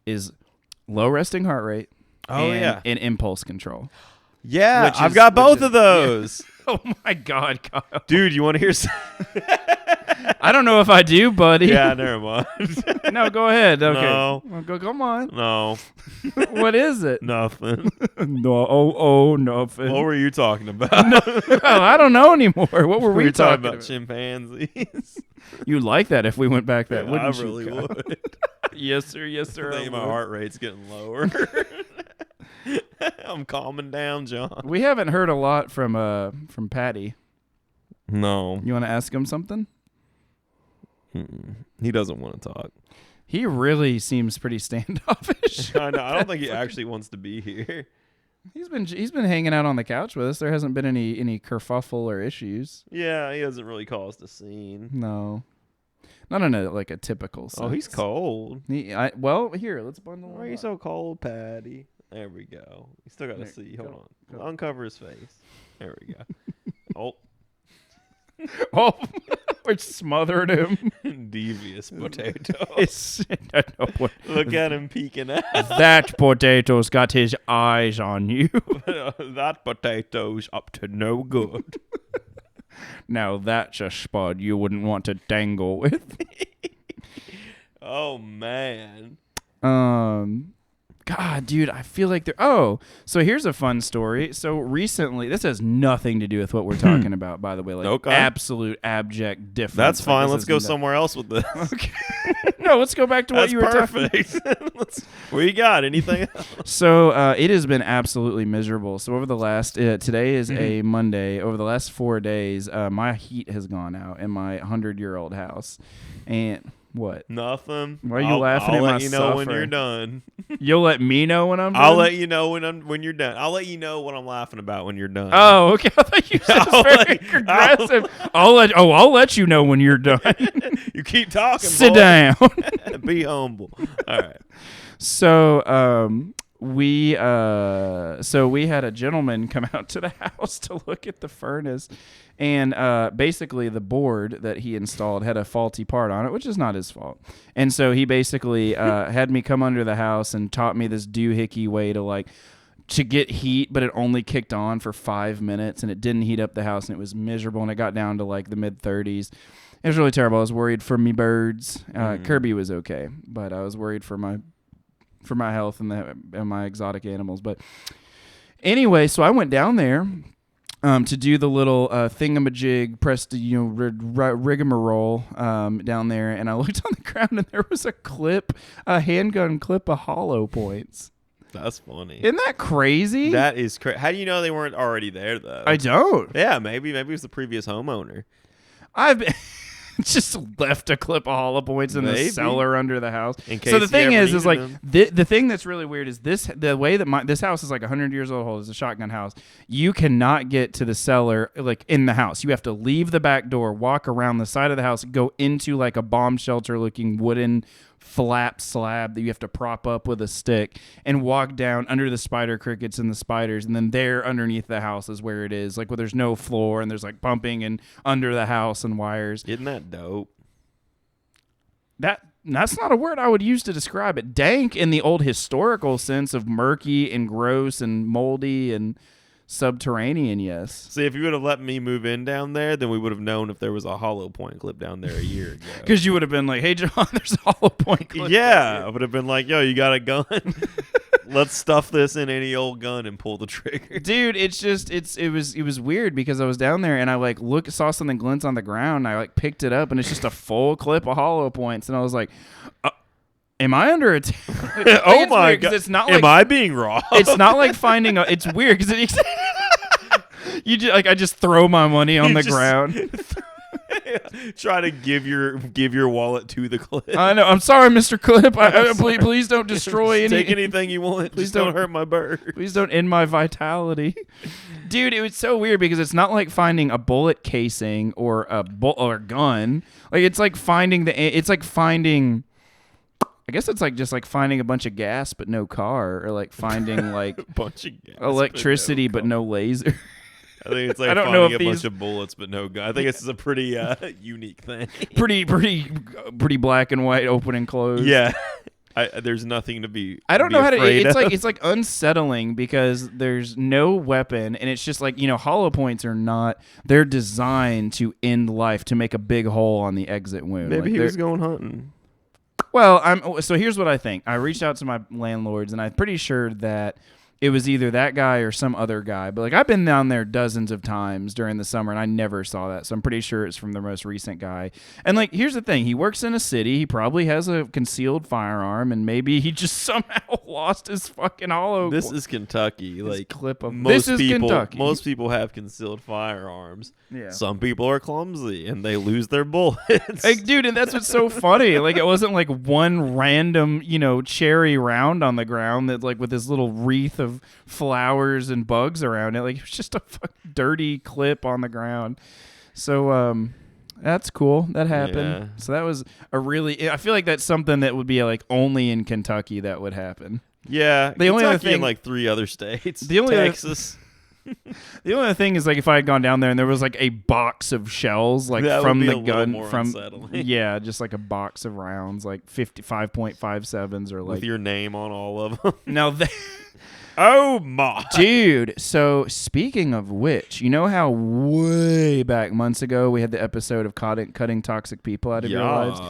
is low resting heart rate and impulse control. Yeah, I've got both of those. Yeah. Oh my God, Kyle. Dude, you want to hear I don't know if I do, buddy. Yeah, never mind. No, go ahead. Okay. No. Well, come on. No. What is it? Nothing. No, nothing. What were you talking about? I don't know anymore. What were we talking about? Chimpanzees. You'd like that if we went back that, wouldn't I really would. Yes, sir. Yes, sir. I think my heart rate's getting lower. I'm calming down, John. We haven't heard a lot from Patty. No. You want to ask him something? He doesn't want to talk. He really seems pretty standoffish. I know. I don't think he actually wants to be here. He's been hanging out on the couch with us. There hasn't been any kerfuffle or issues. Yeah, he hasn't really caused a scene. No. Not in a typical sense. Oh, he's cold. Here, let's bundle him. Why are you so cold, Patty? There we go. You still got to see. Hold on. Uncover his face. There we go. Oh, we're smothering him. Devious potato. Look at him peeking out. That potato's got his eyes on you. That potato's up to no good. Now that's a spud you wouldn't want to dangle with. Oh, man. God, dude, I feel like they're... Oh, so here's a fun story. So recently, this has nothing to do with what we're talking about, by the way. Like, Okay. absolute abject difference. That's Like, fine. this Let's go isn't somewhere else with this. Okay. No, let's go back to what That's you were talking perfect. What you got? Anything else? So it has been absolutely miserable. So over the last... today is a Monday. Over the last 4 days, my heat has gone out in my 100-year-old house. And... What? Nothing. Why are you laughing I'll at my let you know when suffering? you're done. You'll let me know when I'm done? I'll let you know when you're done. I'll let you know what I'm laughing about when you're done. Oh, okay. I thought you said it's very aggressive. I'll let you know when you're done. You keep talking. Sit boy. down. Be humble. All right. So we had a gentleman come out to the house to look at the furnace, and basically the board that he installed had a faulty part on it, which is not his fault. And so he basically had me come under the house and taught me this doohickey way to get heat, but it only kicked on for 5 minutes, and it didn't heat up the house, and it was miserable, and it got down to like the mid-30s. It was really terrible. I was worried for me birds. Kirby was okay, but I was worried for my health and my exotic animals. But anyway, so I went down there to do the little thingamajig, press the rigmarole down there, and I looked on the ground and there was a handgun clip of hollow points. That's funny. Isn't that crazy? That is crazy. How do you know they weren't already there though? I don't. Yeah, maybe it was the previous homeowner. I've just left a clip of hollow points in the cellar under the house. In case so the thing is like them. the thing that's really weird is the way that this house is like 100 years old. It's a shotgun house. You cannot get to the cellar like in the house. You have to leave the back door, walk around the side of the house, go into like a bomb shelter looking wooden flap slab that you have to prop up with a stick, and walk down under the spider crickets and the spiders, and then there underneath the house is where it is, like where there's no floor and there's like pumping and under the house and wires. Isn't that dope? That's not a word I would use to describe it. Dank in the old historical sense of murky and gross and moldy and subterranean, yes. See, if you would have let me move in down there, then we would have known if there was a hollow point clip down there a year ago. Because you would have been like, hey, John, there's a hollow point clip. Yeah, I would have been like, yo, you got a gun? Let's stuff this in any old gun and pull the trigger. Dude, it was weird because I was down there and I like saw something glint on the ground, and I like picked it up, and it's just a full clip of hollow points, and I was like, am I under attack? Oh my God. It's not like, am I being robbed? It's not like finding it's weird because I just throw my money on the ground. Try to give your wallet to the clip. I know. I'm sorry, Mr. Clip. Please don't destroy Take anything you want. Please don't hurt my bird. Please don't end my vitality. Dude, it was so weird because it's not like finding a bullet casing or a gun. Like it's like finding I guess it's like just like finding a bunch of gas but no car, or like finding like a bunch of gas, electricity but no laser. I think it's like I don't finding know if a bunch of bullets but no gun. I think this is a pretty unique thing. pretty black and white, open and closed. Yeah. There's nothing to be. I don't know how to. It's like unsettling because there's no weapon, and it's just like, hollow points are not. They're designed to end life, to make a big hole on the exit wound. Maybe like he was going hunting. Well, so here's what I think. I reached out to my landlords, and I'm pretty sure that it was either that guy or some other guy. But like I've been down there dozens of times during the summer, and I never saw that. So I'm pretty sure it's from the most recent guy. And like, here's the thing: he works in a city. He probably has a concealed firearm, and maybe he just somehow lost his fucking hollow. This is Kentucky. Like clip of most this is people, Kentucky. most people have concealed firearms. Yeah. Some people are clumsy and they lose their bullets. Like, dude, and that's what's so funny. Like, it wasn't like one random, cherry round on the ground that like with this little wreath of flowers and bugs around it. Like, it was just a dirty clip on the ground. So, that's cool. That happened. Yeah. So that was I feel like that's something that would be like only in Kentucky that would happen. Yeah. The only other Kentucky thing, and like 3 other states. The only Texas. The only other thing is like if I had gone down there and there was like a box of shells like that from would be the a gun more from unsettling. yeah, just like a box of rounds like 55.57s or like with your name on all of them. Now Oh my. Dude, so speaking of which, you know how way back months ago we had the episode of cutting toxic people out of your lives?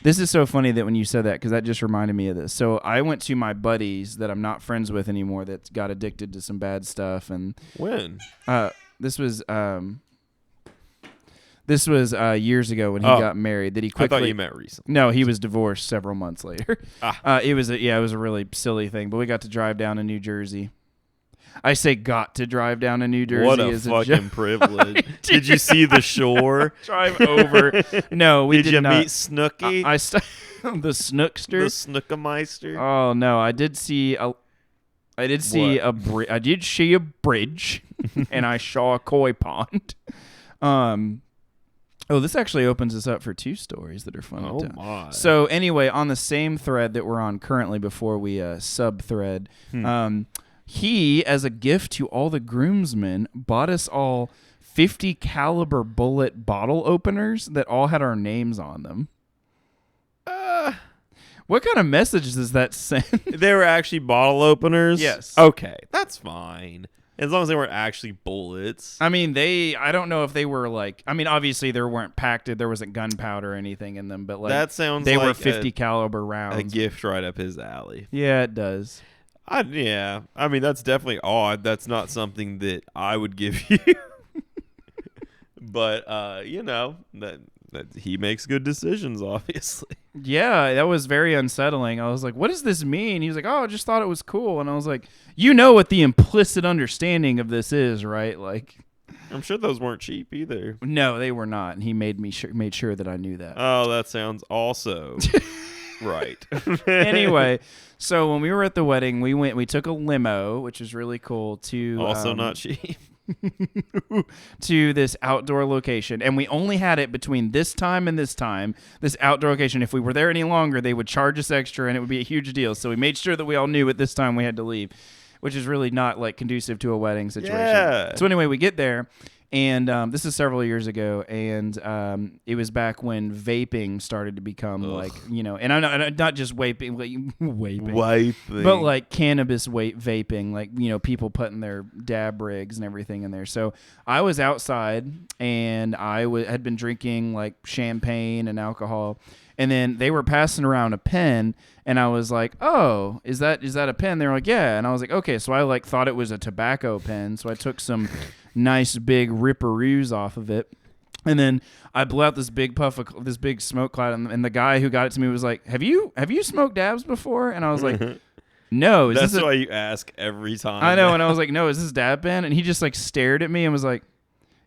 This is so funny that when you said that, because that just reminded me of this. So I went to my buddies that I'm not friends with anymore that got addicted to some bad stuff. And when? This was years ago when he got married. That he quickly. I thought you meant recently. No, he was divorced several months later. It was a really silly thing. But we got to drive down to New Jersey. I say got to drive down to New Jersey. What a fucking privilege! Did you see the shore? Drive over. No, we did not. Did you meet Snooky? The Snookster, the Snookameister. Oh no, I did see a bridge, and I saw a koi pond. Oh, this actually opens us up for two stories that are fun. Oh, my. So anyway, on the same thread that we're on currently before we sub-thread, he, as a gift to all the groomsmen, bought us all 50 caliber bullet bottle openers that all had our names on them. What kind of message does that send? They were actually bottle openers? Yes. Okay, that's fine. As long as they weren't actually bullets. I mean, I don't know if they were obviously there weren't packed, there wasn't gunpowder or anything in them, but that sounds they like were 50 caliber rounds. A gift right up his alley. Yeah, it does. I mean, that's definitely odd. That's not something that I would give you. But, that he makes good decisions, obviously. Yeah, that was very unsettling. I was like, what does this mean? He was like, oh, I just thought it was cool. And I was like, you know what the implicit understanding of this is, right? Like, I'm sure those weren't cheap either. No, they were not. And he made sure that I knew that. Oh, that sounds also right. Anyway, so when we were at the wedding, we took a limo, which was really cool, to also not cheap. to this outdoor location, and we only had it between this time and this outdoor location. If we were there any longer, they would charge us extra and it would be a huge deal. So we made sure that we all knew at this time we had to leave, which is really not like conducive to a wedding situation. Yeah. So anyway, we get there, and this is several years ago, and it was back when vaping started to become and I'm not just vaping, but like cannabis vaping, like, people putting their dab rigs and everything in there. So I was outside, and I had been drinking like champagne and alcohol, and then they were passing around a pen, and I was like, oh, is that a pen? They were like, yeah. And I was like, okay. So I thought it was a tobacco pen. So I took some nice big ripperoos off of it. And then I blew out this big puff of this big smoke cloud. And the guy who got it to me was like, have you smoked dabs before? And I was like, no. That's why you ask every time. I know. And I was like, no, is this dab pen? And he just stared at me and was like,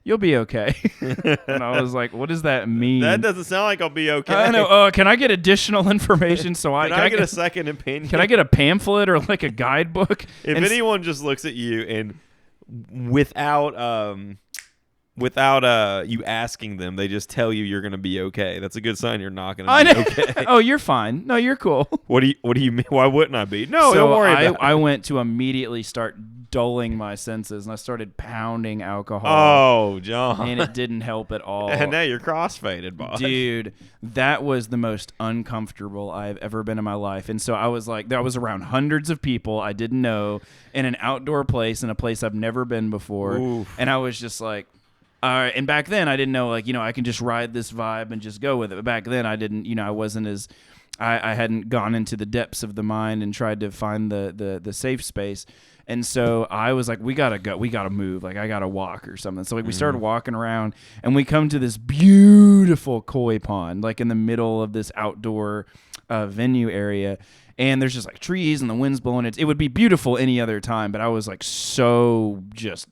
you'll be okay. And I was like, what does that mean? That doesn't sound like I'll be okay. I know. Can I get additional information? Can I get a second opinion? Can I get a pamphlet or like a guidebook? If anyone just looks at you and without you asking them, they just tell you you're going to be okay, that's a good sign you're not going to be okay. Oh, you're fine. No, you're cool. What do you mean? Why wouldn't I be? No, don't worry about it. I went to immediately start dulling my senses, and I started pounding alcohol. Oh, John. And it didn't help at all. And now you're crossfaded, boss. Dude, that was the most uncomfortable I've ever been in my life. And so I was around hundreds of people I didn't know in an outdoor place, in a place I've never been before. Oof. And I was just like, all right. And back then I didn't know, I can just ride this vibe and just go with it. But back then I didn't, I wasn't as, I hadn't gone into the depths of the mind and tried to find the safe space. And so I was like, we gotta go, we gotta move, I gotta walk or something. So we started walking around, and we come to this beautiful koi pond, in the middle of this outdoor venue area. And there's just trees and the wind's blowing. It would be beautiful any other time, but I was so just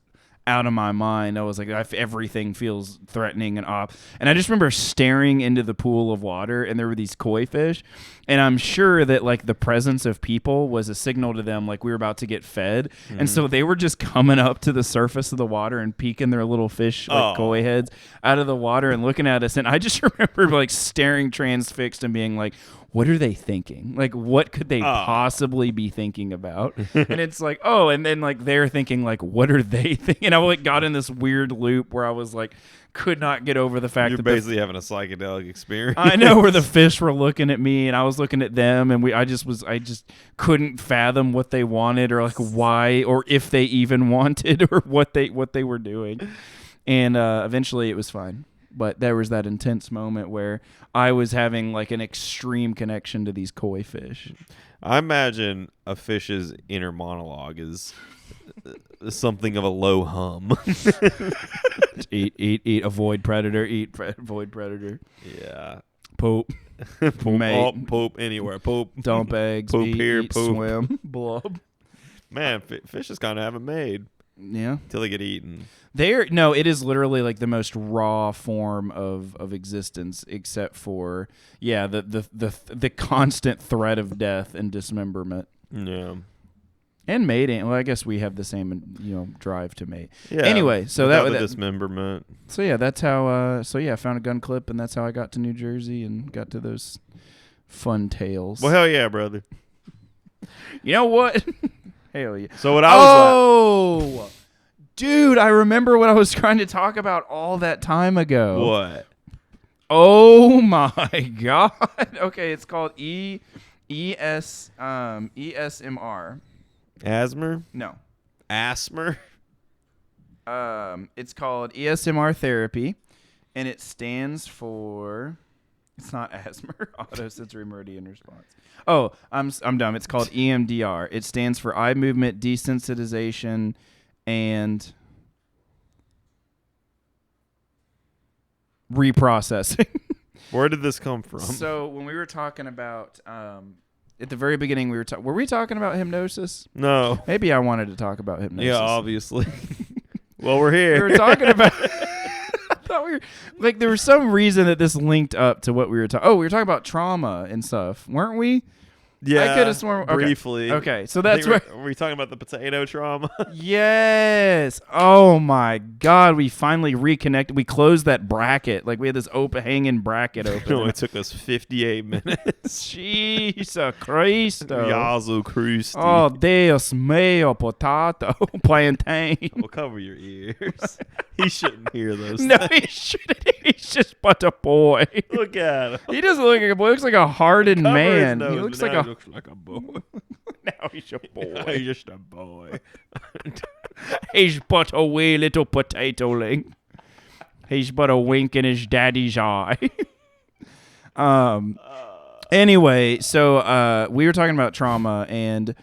out of my mind. I was like, everything feels threatening and off. And I just remember staring into the pool of water, and there were these koi fish. And I'm sure that the presence of people was a signal to them, we were about to get fed. Mm-hmm. And so they were just coming up to the surface of the water and peeking their little fish, koi heads out of the water and looking at us. And I just remember staring transfixed and being like, what are they thinking? What could they possibly be thinking about? And it's and then they're thinking, what are they thinking? And I got in this weird loop where I was could not get over the fact You're that basically having a psychedelic experience. I know, where the fish were looking at me and I was looking at them, and I just couldn't fathom what they wanted, or like why, or if they even wanted, or what they were doing. And eventually it was fine. But there was that intense moment where I was having like an extreme connection to these koi fish. I imagine a fish's inner monologue is something of a low hum. eat, avoid predator, avoid predator. Yeah. Poop. Poop, poop anywhere. Poop. Dump eggs. Poop eat, here, eat, poop. swim. Blub. Man, fishes kind of have it made. Yeah. Till they get eaten. It is literally like the most raw form of existence, except for the constant threat of death and dismemberment. Yeah. And mating. Well, I guess we have the same, drive to mate. Yeah. Anyway, so without that the dismemberment. So yeah, that's how. I found a gun clip, and that's how I got to New Jersey and got to those fun tales. Well, hell yeah, brother. You know what? Hell yeah. So what I was like, dude, I remember what I was trying to talk about all that time ago. What? Oh my god. Okay, it's called ESMR. Asthma? No. Asthma? It's called ESMR therapy, and it stands for. It's not asthma, autosensory meridian response. Oh, I'm dumb. It's called EMDR. It stands for eye movement desensitization and reprocessing. Where did this come from? So when we were talking about at the very beginning, were we talking about hypnosis? No. Maybe I wanted to talk about hypnosis. Yeah, obviously. Well, we're here. We were talking about. I thought we were like there was some reason that this linked up to what we were talking. Oh, we were talking about trauma and stuff, weren't we? Yeah, I could have sworn. Okay. Briefly. Okay, so that's where. Were we talking about the potato trauma? Yes. Oh my God, we finally reconnected. We closed that bracket. Like we had this hanging bracket open. No, it took us 58 minutes. Jesus Christ. Yazoo Christi. Oh, Dios mío, potato, plantain. We'll cover your ears. He shouldn't hear those No, things. he shouldn't. He's just but a boy. Look at him. He doesn't look like a boy. He looks like a hardened Cover his man. nose, He looks but like now a. he looks like a boy. Now he's a boy. He's just a boy. He's but a wee little potato-ling. He's but a wink in his daddy's eye. Anyway, so we were talking about trauma, and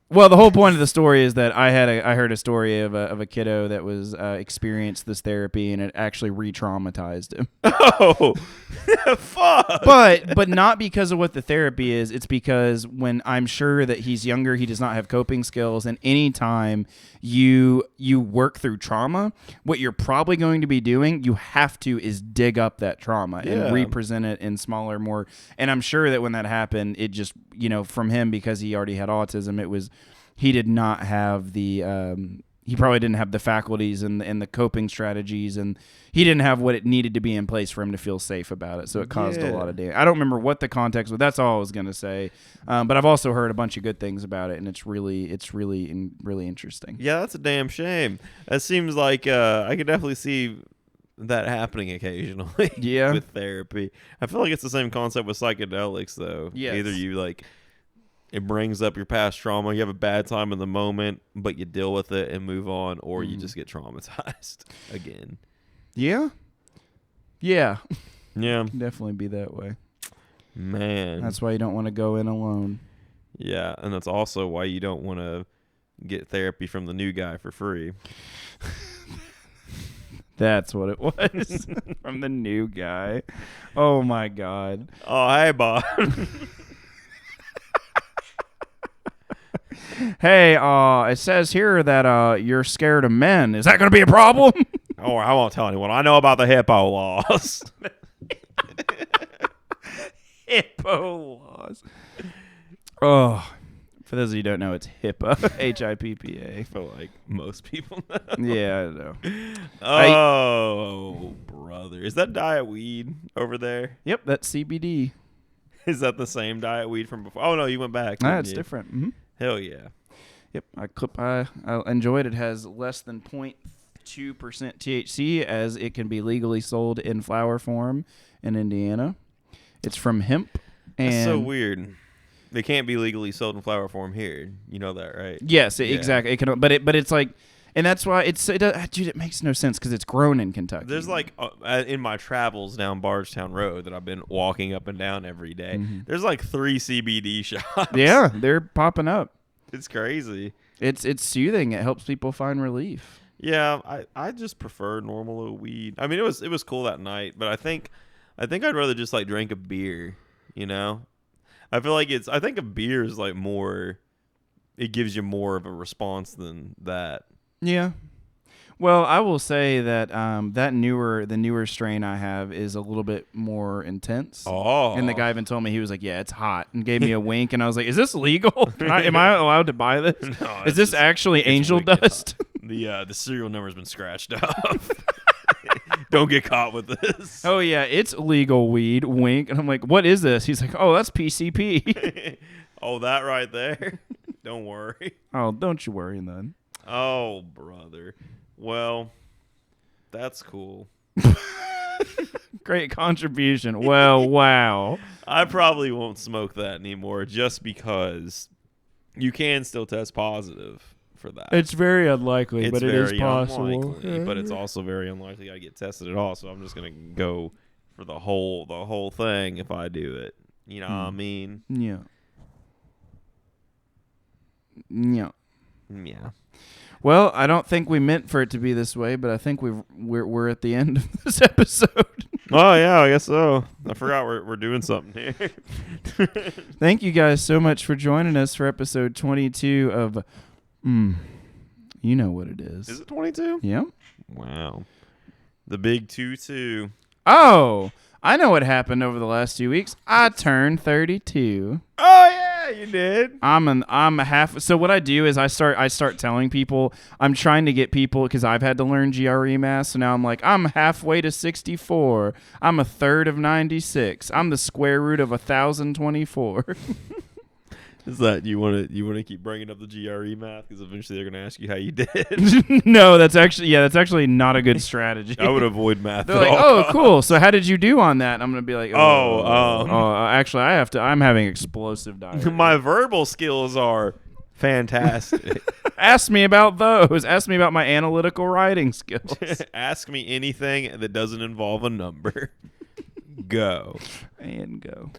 well, the whole point of the story is that I heard a story of a kiddo that was experienced this therapy, and it actually re-traumatized him. Oh, fuck! But not because of what the therapy is. It's because when I'm sure that he's younger, he does not have coping skills, and anytime you work through trauma, what you're probably going to be doing, you have to, is dig up that trauma and represent it in smaller, more. And I'm sure that when that happened, it just, from him, because he already had autism, it was, he did not have the, he probably didn't have the faculties and the coping strategies, and he didn't have what it needed to be in place for him to feel safe about it. So it caused a lot of damage. I don't remember what the context was. That's all I was going to say. But I've also heard a bunch of good things about it, and it's really interesting. Yeah, that's a damn shame. It seems like I could definitely see that happening occasionally. Yeah. With therapy. I feel like it's the same concept with psychedelics, though. Yes. Either you it brings up your past trauma, you have a bad time in the moment, but you deal with it and move on, or you just get traumatized again. Yeah. Yeah. Yeah. Can definitely be that way. Man. That's why you don't want to go in alone. Yeah, and that's also why you don't want to get therapy from the new guy for free. That's what it was. From the new guy. Oh, my God. Oh, hey, Bob. Hey, it says here that you're scared of men. Is that going to be a problem? Oh, I won't tell anyone. I know about the hippo laws. Hippo laws. Oh, for those of you who don't know, it's HIPAA. HIPPA. I feel like most people know. Yeah, I know. Oh, brother. Is that diet weed over there? Yep, that's CBD. Is that the same diet weed from before? Oh, no, you went back. Nah, it's different. Mm-hmm. Hell yeah. Yep, I enjoyed it. It has less than 2% THC, as it can be legally sold in flower form in Indiana. It's from hemp. And That's so weird. They can't be legally sold in flower form here. You know that, right? Yes, exactly. It can, but it's like, and that's why dude, it makes no sense because it's grown in Kentucky. There's like in my travels down Bardstown Road that I've been walking up and down every day, there's like 3 CBD shops. Yeah, they're popping up. It's crazy. It's soothing. It helps people find relief. Yeah, I just prefer normal old weed. I mean, it was cool that night, but I think I'd rather just like drink a beer. You know, I think a beer is like more. It gives you more of a response than that. Yeah. Well, I will say that the newer strain I have is a little bit more intense. Oh. And the guy even told me, he was like, "Yeah, it's hot," and gave me a wink, and I was like, "Is this legal? Am I allowed to buy this? No, is this actually angel dust?" The serial number's been scratched off. Don't get caught with this. Oh yeah, it's legal weed. Wink. And I'm like, "What is this?" He's like, "Oh, that's PCP." Oh, that right there. Don't worry. Oh, don't you worry then. Oh, brother. Well, that's cool. Great contribution. Well, wow. I probably won't smoke that anymore just because you can still test positive for that. It's very unlikely, but it is possible. Unlikely, but it's also very unlikely I get tested at all. So I'm just gonna go for the whole thing if I do it. You know what I mean? Yeah. Yeah. Yeah. Well, I don't think we meant for it to be this way, but I think we're at the end of this episode. Oh yeah, I guess so. I forgot we're doing something here. Thank you guys so much for joining us for episode 22 of you know what it is. Is it 22? Yeah. Wow. The big 2-2. Oh, I know what happened over the last 2 weeks. I turned 32. Oh yeah, you did. I'm a half. So what I do is I start telling people, I'm trying to get people, because I've had to learn GRE math. So now I'm like, I'm halfway to 64. I'm a third of 96. I'm the square root of 1,024. Is that you want to keep bringing up the GRE math because eventually they're going to ask you how you did? No, that's actually not a good strategy. I would avoid math. They're like, oh, cool. So how did you do on that? And I'm going to be like, actually, I'm having explosive diarrhea. My verbal skills are fantastic. Ask me about those. Ask me about my analytical writing skills. Ask me anything that doesn't involve a number. Go. And go.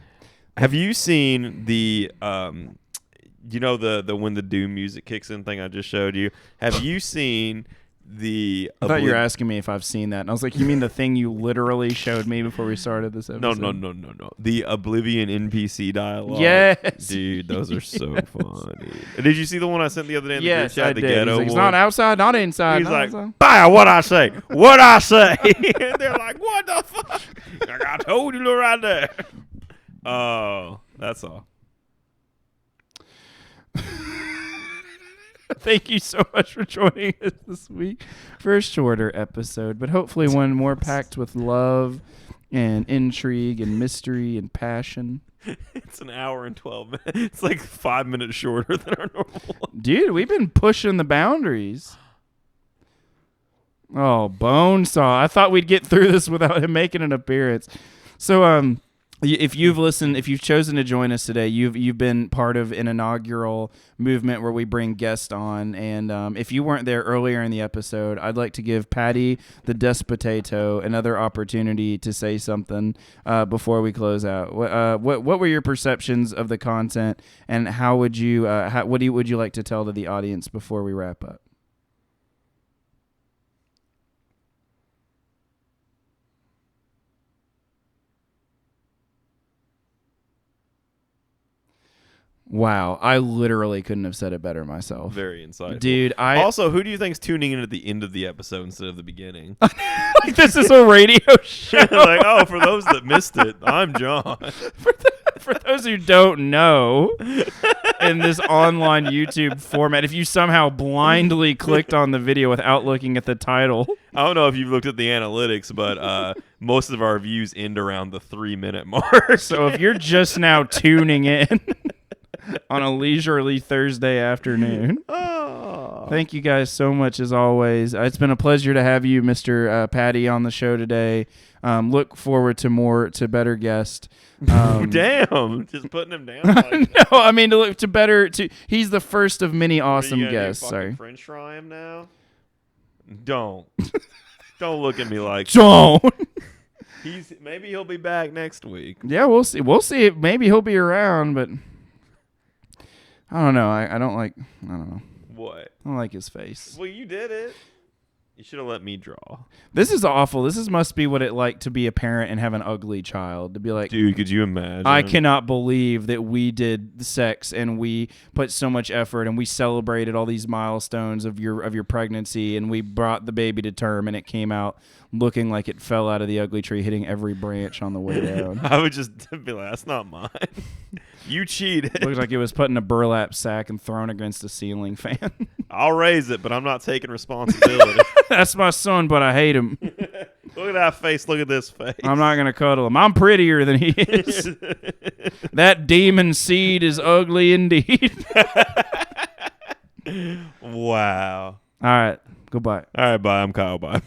Have you seen the the when the doom music kicks in thing I just showed you? Have you seen the? I thought you were asking me if I've seen that, and I was like, "You mean the thing you literally showed me before we started this episode?" No. The Oblivion NPC dialogue. Yes, dude, those are so funny. Did you see the one I sent the other day? In the group chat, I the did. Ghetto It's not outside, not inside. He's not like, outside. "Bah, what I say? What I say?" And they're like, "What the fuck?" Like, I told you right there. Oh, that's all. Thank you so much for joining us this week for a shorter episode, but hopefully one more packed with love and intrigue and mystery and passion. It's an hour and 12 minutes. It's like 5 minutes shorter than our normal one. Dude, we've been pushing the boundaries. Oh, Bonesaw. I thought we'd get through this without him making an appearance. So, if you've chosen to join us today, you've been part of an inaugural movement where we bring guests on, and if you weren't there earlier in the episode, I'd like to give Patty the Desperado another opportunity to say something before we close out. What were your perceptions of the content, and how would you would you like to tell to the audience before we wrap up? Wow, I literally couldn't have said it better myself. Very insightful. Dude, Also, who do you think's tuning in at the end of the episode instead of the beginning? Like, this is a radio show. Like, oh, for those that missed it, I'm John. For those who don't know, in this online YouTube format, if you somehow blindly clicked on the video without looking at the title. I don't know if you've looked at the analytics, but most of our views end around the 3-minute mark. So if you're just now tuning in on a leisurely Thursday afternoon. Oh. Thank you guys so much as always. It's been a pleasure to have you, Mr. Patty, on the show today. Look forward to better guests. Damn, just putting him down. Like No, I mean he's the first of many awesome guests. Sorry. French fry him now. Don't look at me like Don't. Maybe he'll be back next week. Yeah, we'll see. We'll see. Maybe he'll be around, but I don't know. I don't know. What? I don't like his face. Well, you did it. You should have let me draw. This is awful. Must be what it like to be a parent and have an ugly child. To be like, dude, could you imagine? I cannot believe that we did the sex and we put so much effort and we celebrated all these milestones of your pregnancy and we brought the baby to term and it came out looking like it fell out of the ugly tree, hitting every branch on the way down. I would just be like, that's not mine. You cheated. Looked like it was put in a burlap sack and thrown against a ceiling fan. I'll raise it, but I'm not taking responsibility. That's my son, but I hate him. Look at that face. Look at this face. I'm not going to cuddle him. I'm prettier than he is. That demon seed is ugly indeed. Wow. All right. Goodbye. All right, bye. I'm Kyle. Bye.